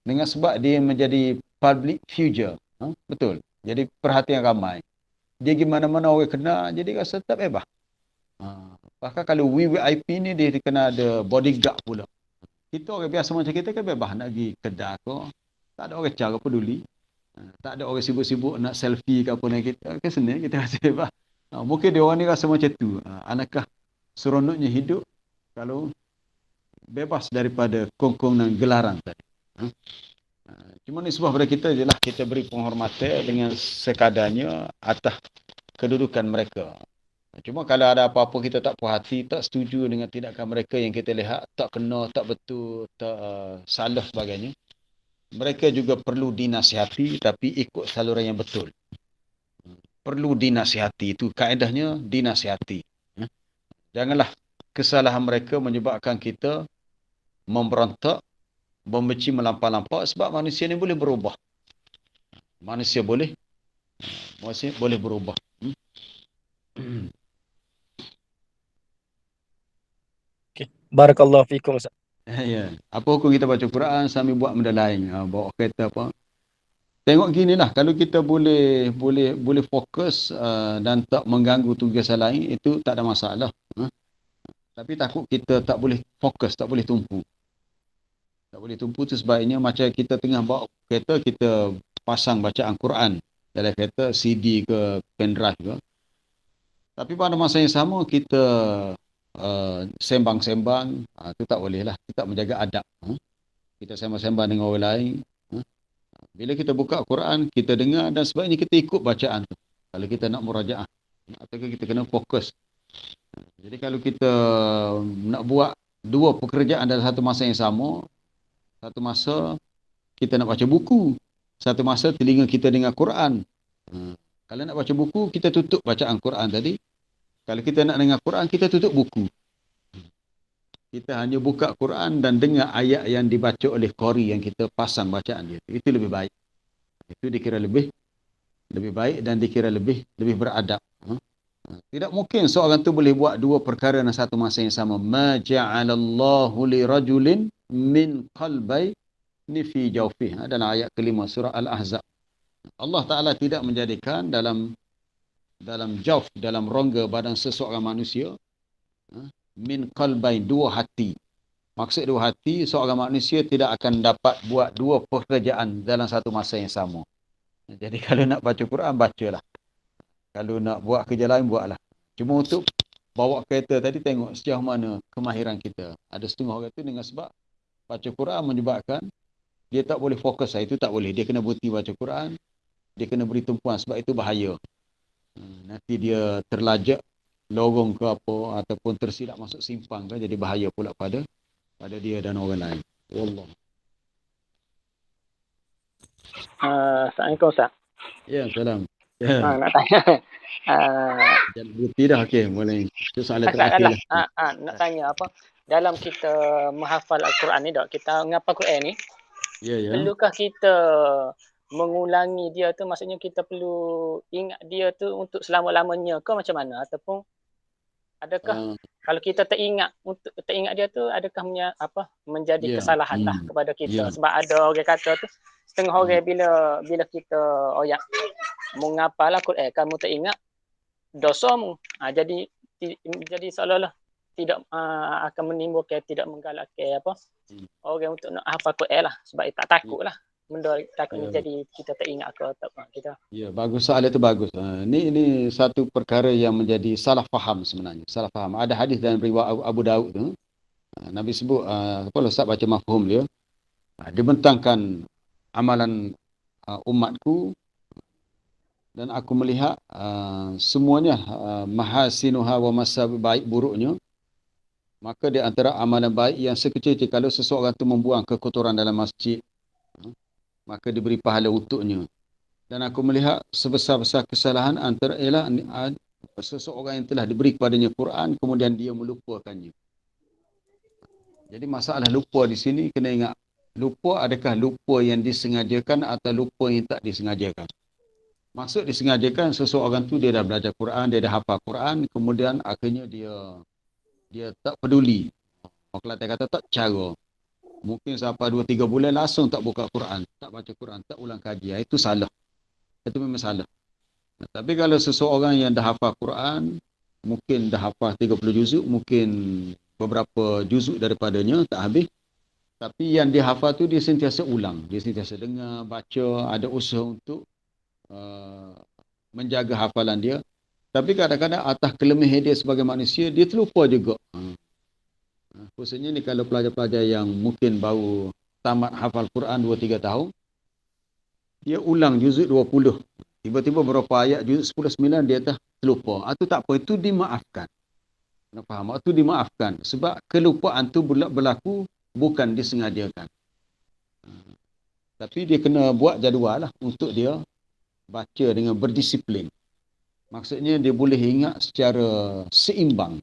Dengan sebab dia menjadi public figure. Betul. Jadi perhatian ramai. Dia gimana-mana orang kenal, jadi rasa tak bebas. Bahkan kalau VIP ni dia kena ada bodyguard pula. Kita orang biasa macam kita kan bebas nak pergi kedai ke. Tak ada orang cara peduli. Tak ada orang sibuk-sibuk nak selfie ke apa dengan kita. Kan senang kita rasa bebas. Mungkin dia orang ni rasa macam tu. Adakah seronoknya hidup kalau bebas daripada kongkong dan gelaran tadi. Cuma nisbah pada kita je lah. Kita beri penghormatan dengan sekadarnya atas kedudukan mereka. Cuma kalau ada apa-apa kita tak puas hati, tak setuju dengan tindakan mereka yang kita lihat, tak kena, tak betul, tak salah sebagainya, mereka juga perlu dinasihati, tapi ikut saluran yang betul. Perlu dinasihati, itu kaedahnya dinasihati. Janganlah kesalahan mereka menyebabkan kita memberontak, membenci melampau-lampau, sebab manusia ni boleh berubah. Manusia boleh berubah.
Barakallahu fikum Ustaz.
Ya. Apa hukum kita baca Quran sambil buat benda lain? Bawa kereta apa? Tengok ginilah, kalau kita boleh fokus dan tak mengganggu tugas lain, itu tak ada masalah. Tapi takut kita tak boleh fokus, tak boleh tumpu. Tak boleh tumpu tu sebaiknya macam kita tengah bawa kereta, kita pasang bacaan Quran dalam kereta, CD ke pendrive ke. Tapi pada masa yang sama kita sembang-sembang, itu tak boleh lah. Kita tak menjaga adab. Kita sembang-sembang dengan orang lain. Bila kita buka Quran, kita dengar dan sebaiknya kita ikut bacaan tu. Kalau kita nak murajaah, atau kita kena fokus. Jadi kalau kita nak buat dua pekerjaan dalam satu masa yang sama, satu masa kita nak baca buku, satu masa telinga kita dengar Quran. Kalau nak baca buku, kita tutup bacaan Quran tadi. Kalau kita nak dengar Quran, kita tutup buku. Kita hanya buka Quran dan dengar ayat yang dibaca oleh qari yang kita pasang bacaan dia. Itu lebih baik. Itu dikira lebih lebih baik dan dikira lebih beradab. Tidak mungkin seorang tu boleh buat dua perkara dalam satu masa yang sama. Ma ja'alallahu li rajulin min qalbayni fi jawfih. Dalam ayat kelima surah Al-Ahzab. Allah Ta'ala tidak menjadikan dalam jawf, dalam rongga badan seseorang manusia, min qalbain, dua hati. Maksud dua hati, seorang manusia tidak akan dapat buat dua pekerjaan dalam satu masa yang sama. Jadi kalau nak baca Quran, bacalah. Kalau nak buat kerja lain, buatlah. Cuma untuk bawa kereta tadi, tengok sejauh mana kemahiran kita. Ada setengah orang tu dengan sebab baca Quran menyebabkan dia tak boleh fokus. Itu tak boleh. Dia kena berhenti baca Quran. Dia kena beri tumpuan sebab itu bahaya. Nanti dia terlajak lorong ke apa ataupun tersilap masuk simpang kan, jadi bahaya pula pada dia dan orang lain. Wallah.
Assalamualaikum Ustaz.
Ya, salam. Ya.
Nak tanya.
Jangan berhenti dah, okey, boleh. Itu soalan terakhir lah.
Nak tanya apa? Dalam kita menghafal Al-Quran ni, dok, kita ngapa Quran ni?
Ya.
Perlukah kita mengulangi dia tu, maksudnya kita perlu ingat dia tu untuk selama-lamanya ke macam mana, ataupun adakah kalau kita teringat dia tu, adakah menjadi kesalahan lah kepada kita? Sebab ada orang kata tu, setengah orang bila kita mengapal Al-Quran, kamu teringat dosamu, jadi seolah-olah tidak akan menimbulkan, tidak menggalakkan orang untuk nak hafal Quran lah, sebab tak takut lah. Benda takut jadi kita teringat ke tak kita.
Ya, bagus, soalan itu bagus. Ini satu perkara yang menjadi salah faham sebenarnya. Salah faham. Ada hadis dalam riwayat Abu Daud tu. Nabi sebut kalau Ustaz baca mafhum dia. Dia bentangkan amalan umatku dan aku melihat semuanya mahasinuha wa masab, baik buruknya. Maka di antara amalan baik yang sekecil-kecil, kalau seseorang tu membuang kekotoran dalam masjid, maka diberi pahala untuknya. Dan aku melihat sebesar-besar kesalahan antara ialah seseorang yang telah diberi kepadanya Quran, kemudian dia melupakannya. Jadi masalah lupa di sini kena ingat. Lupa, adakah lupa yang disengajakan atau lupa yang tak disengajakan? Maksud disengajakan, seseorang tu dia dah belajar Quran, dia dah hafal Quran, kemudian akhirnya dia tak peduli. Orang Kelantan kata tak cara. Mungkin sampai 2-3 bulan langsung tak buka Quran, tak baca Quran, tak ulang kaji. Itu salah. Itu memang salah. Tapi kalau seseorang yang dah hafal Quran, mungkin dah hafal 30 juzuk, mungkin beberapa juzuk daripadanya tak habis. Tapi yang dia hafal tu dia sentiasa ulang. Dia sentiasa dengar, baca, ada usaha untuk menjaga hafalan dia. Tapi kadang-kadang atas kelemahan dia sebagai manusia, dia terlupa juga. Khususnya ni kalau pelajar-pelajar yang mungkin baru tamat hafal Quran 2-3 tahun, dia ulang juzuk 20. Tiba-tiba berapa ayat juzuk 10-9 dia dah terlupa. Itu tak apa, itu dimaafkan. Nak faham? Itu dimaafkan. Sebab kelupaan tu berlaku bukan disengajakan. Tapi dia kena buat jadual lah untuk dia baca dengan berdisiplin. Maksudnya dia boleh ingat secara seimbang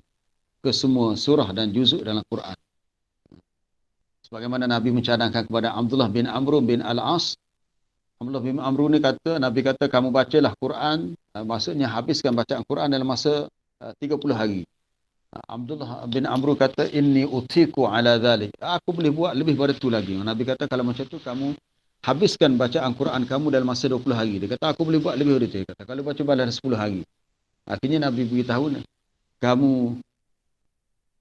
ke semua surah dan juzuk dalam Quran. Sebagaimana Nabi mencadangkan kepada Abdullah bin Amr bin Al-As. Abdullah bin Amr ni kata, Nabi kata kamu bacalah Quran, maksudnya habiskan bacaan Quran dalam masa 30 hari. Abdullah bin Amr kata, inni utiku ala dhalik. Aku boleh buat lebih pada tu lagi. Nabi kata kalau macam tu kamu habiskan bacaan Quran kamu dalam masa 20 hari. Dia kata aku boleh buat lebih dari tu. Dia kata kalau baca balas 10 hari. Akhirnya Nabi beritahu, kamu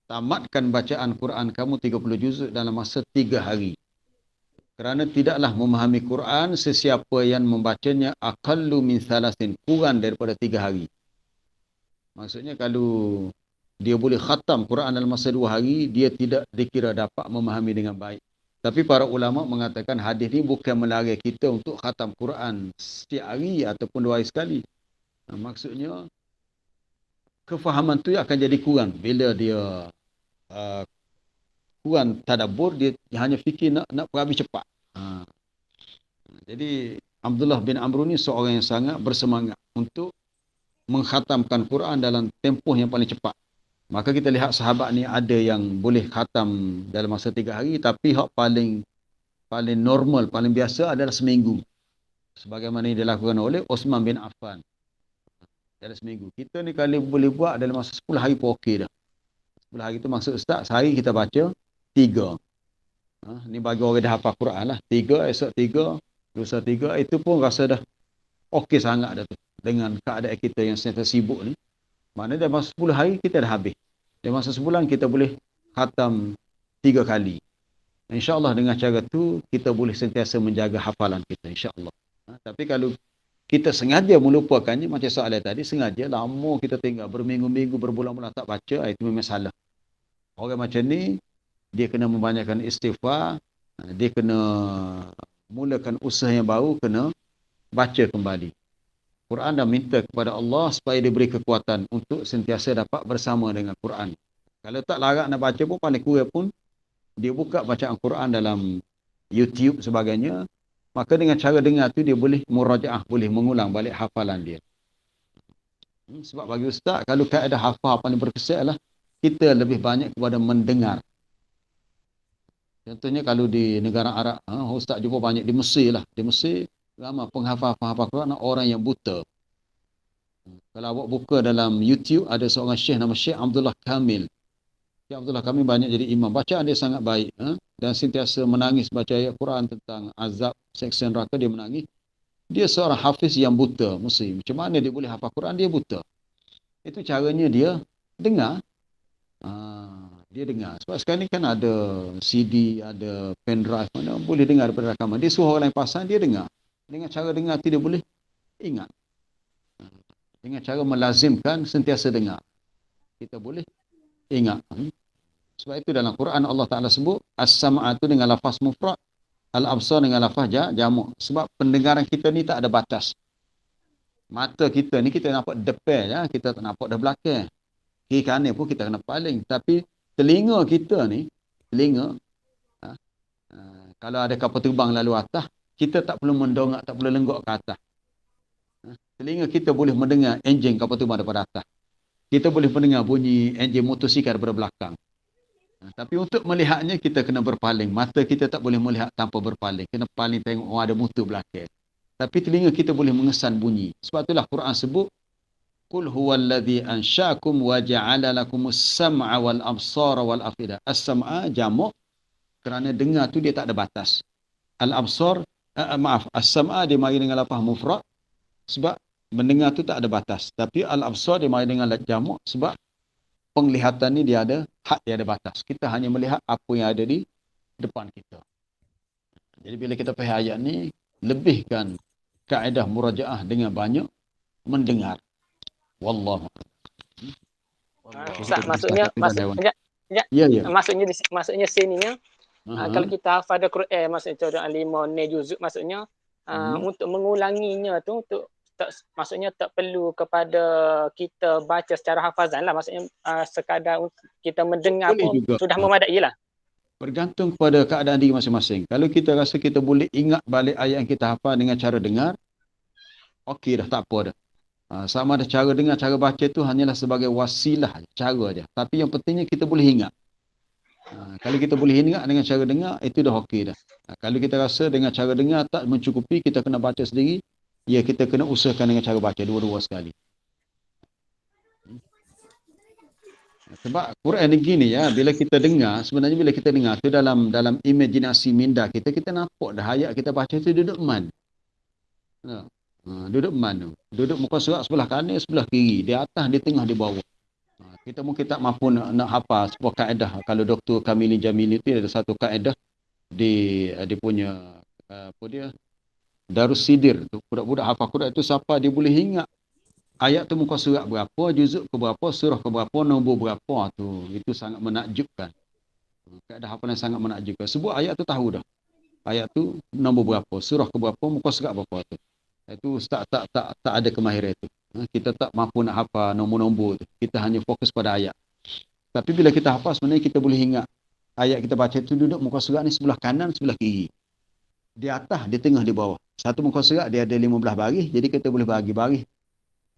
tamatkan bacaan Quran kamu 30 juzuk dalam masa 3 hari. Kerana tidaklah memahami Quran sesiapa yang membacanya aqallu min thalathin, kurang daripada 3 hari. Maksudnya kalau dia boleh khatam Quran dalam masa 2 hari, dia tidak dikira dapat memahami dengan baik. Tapi para ulama mengatakan hadis ni bukan melarang kita untuk khatam Quran setiap hari ataupun 2 hari sekali. Maksudnya kefahaman tu akan jadi kurang bila dia kurang tadabbur, dia hanya fikir nak perhabis cepat. Jadi Abdullah bin Amr ni seorang yang sangat bersemangat untuk mengkhatamkan Quran dalam tempoh yang paling cepat. Maka kita lihat sahabat ni ada yang boleh khatam dalam masa 3 hari, tapi hak paling normal, paling biasa adalah seminggu. Sebagaimana yang dilakukan oleh Osman bin Affan. Dalam seminggu. Kita ni kalau boleh buat dalam masa 10 hari pun okey dah. 10 hari tu maksud Ustaz, sehari kita baca 3. Ni bagi orang dah hafal Quran lah. 3, esok 3, lusa 3. Itu pun rasa dah okey sangat dah tu. Dengan keadaan kita yang sentiasa sibuk ni. Maknanya dalam masa 10 hari kita dah habis. Dalam masa sebulan kita boleh khatam 3 kali. InsyaAllah dengan cara tu kita boleh sentiasa menjaga hafalan kita. InsyaAllah. Tapi kalau kita sengaja melupakannya, macam soalan tadi, sengaja lama kita tinggal berminggu-minggu, berbulan-bulan tak baca, itu memang salah. Orang macam ni, dia kena membanyakkan istighfar, dia kena mulakan usaha yang baru, kena baca kembali. Quran dah minta kepada Allah supaya diberi kekuatan untuk sentiasa dapat bersama dengan Quran. Kalau tak larat nak baca pun, paling kurang pun, dia buka bacaan Quran dalam YouTube sebagainya, maka dengan cara dengar tu dia boleh murajaah, boleh mengulang balik hafalan dia. Sebab bagi Ustaz, kalau kaedah hafal paling berkesan lah, kita lebih banyak kepada mendengar. Contohnya kalau di negara Arab, Ustaz jumpa banyak di Mesir lah. Di Mesir, ramai penghafal-penghafal Quran orang yang buta. Kalau awak buka dalam YouTube, ada seorang syekh nama Syekh Abdullah Kamil. Syekh Abdullah Kamil banyak jadi imam. Bacaan dia sangat baik. Dan sentiasa menangis baca ayat Quran tentang azab, seksa neraka, dia menangis. Dia seorang hafiz yang buta Muslim. Macam mana dia boleh hafal Quran? Dia buta. Itu caranya dia dengar. Dia dengar. Sebab sekarang ni kan ada CD, ada pendrive, mana boleh dengar daripada rakaman. Dia suruh orang lain pasang, dia dengar. Dengan cara dengar tu dia boleh ingat. Dengan cara melazimkan sentiasa dengar, kita boleh ingat. Sebab itu dalam Quran Allah Ta'ala sebut as-sam'a tu dengan lafaz mufrad, al-absar dengan lafaz jamak. Sebab pendengaran kita ni tak ada batas. Mata kita ni kita nampak depan, kita tak nampak dah belakang. Kiri kanan pun kita kena paling. Tapi telinga kita ni, kalau ada kapal terbang lalu atas, kita tak perlu mendongak, tak perlu lenggok ke atas. Telinga kita boleh mendengar enjin kapal terbang daripada atas. Kita boleh mendengar bunyi enjin motosikal daripada belakang. Tapi untuk melihatnya kita kena berpaling. Mata kita tak boleh melihat tanpa berpaling. Kena paling tengok ada motor belakang. Tapi telinga kita boleh mengesan bunyi. Sebab itulah Quran sebut Qul huwallazi ansha'akum wa ja'ala lakumus sam'a wal absara wal afidah. As-sam'a jamak kerana dengar tu dia tak ada batas. Al-absar as-sam'a dia mari dengan lafaz mufrad sebab mendengar tu tak ada batas. Tapi al-absar dia mari dengan jamak sebab penglihatan ni dia ada had, dia ada batas. Kita hanya melihat apa yang ada di depan kita. Jadi bila kita faham ayat ni, lebihkan kaedah murajaah dengan banyak mendengar. Wallahu.
Ustaz, maksudnya maksudnya sininya kalau kita hafal ada Quran, maksudnya contoh 5 juzuk, maksudnya untuk mengulanginya tu maksudnya tak perlu kepada kita baca secara hafazan lah, maksudnya sekadar kita mendengar pun sudah memadai lah.
Bergantung kepada keadaan diri masing-masing. Kalau kita rasa kita boleh ingat balik ayat yang kita hafal dengan cara dengar, okey dah, tak apa dah. Sama ada cara dengar, cara baca tu hanyalah sebagai wasilah, cara aja. Tapi yang pentingnya kita boleh ingat. Kalau kita boleh ingat dengan cara dengar, itu dah okey dah. Kalau kita rasa dengan cara dengar tak mencukupi, kita kena baca sendiri, ya kita kena usahakan dengan cara baca dua-dua sekali. Sebab Quran ni gini ya, bila kita dengar, sebenarnya bila kita dengar tu dalam imajinasi minda kita, kita nampak dah ayat kita baca tu duduk man. Duduk man tu. Duduk muka surat sebelah kanan, sebelah kiri, di atas, di tengah, di bawah. Kita mungkin tak mampu nak hafal sebuah kaedah. Kalau Dr. Kamili Jamili tu ada satu kaedah dia punya apa dia? Darus Sidir tu, budak-budak hafal Quran tu siapa dia boleh ingat ayat tu muka surat berapa, juzuk ke berapa, surah ke berapa, nombor berapa tu. Itu sangat menakjubkan. Kaedah hafalan sangat menakjubkan. Sebut ayat tu tahu dah. Ayat tu nombor berapa, surah ke berapa, muka surat berapa tu. Itu tak ada kemahiran itu. Kita tak mampu nak hafal nombor-nombor tu. Kita hanya fokus pada ayat. Tapi bila kita hafal sebenarnya kita boleh ingat ayat kita baca tu duduk muka surat ni sebelah kanan, sebelah kiri. Di atas, di tengah, di bawah. Satu muka surat dia ada 15 baris, jadi kita boleh bagi baris.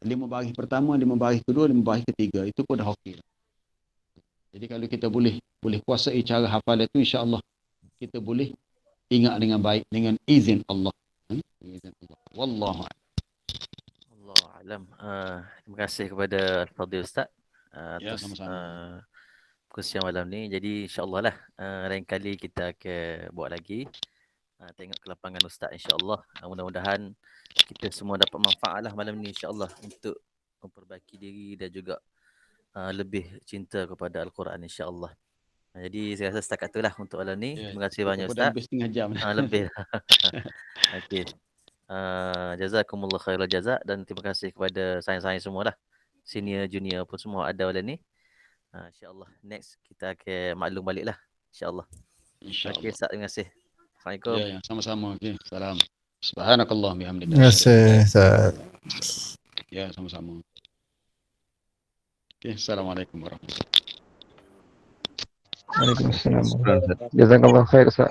5 baris pertama, 5 baris kedua, 5 baris ketiga. Itu pun dah okey. Jadi kalau kita boleh kuasai cara hafal itu, insya-Allah kita boleh ingat dengan baik dengan izin Allah.
Wallahu a'lam.
Allah alam. Terima kasih kepada Al-Fadhil Ustaz
Ya,
atas
sama-sama.
perkongsian malam ni. Jadi insya-Allah lah lain kali kita akan buat lagi. Tengok ke lapangan Ustaz insya-Allah. Mudah-mudahan kita semua dapat manfaat lah malam ni insya-Allah untuk memperbaiki diri dan juga lebih cinta kepada Al-Quran insya-Allah. Jadi saya rasa setakat itulah untuk malam ni.
Ya,
Terima kasih
kita
banyak
pun dah
Ustaz.
lebih setengah jam.
Lebih. Okey. Jazakumullah khairul jazak dan terima kasih kepada sayang-sayang semua lah. Senior, junior pun semua ada malam ni. InsyaAllah next kita akan maklum balik lah. InsyaAllah.
InsyaAllah.
Okey Ustaz, terima kasih. Assalamualaikum.
Ya, sama-sama. Okey, salam. Subhanakallah bihamdika.
Terima kasih Ustaz.
Ya, sama-sama. Okey, assalamualaikum warahmatullahi wabarakatuh.
Waalaikumsalam. Jazakallah khair Ustaz.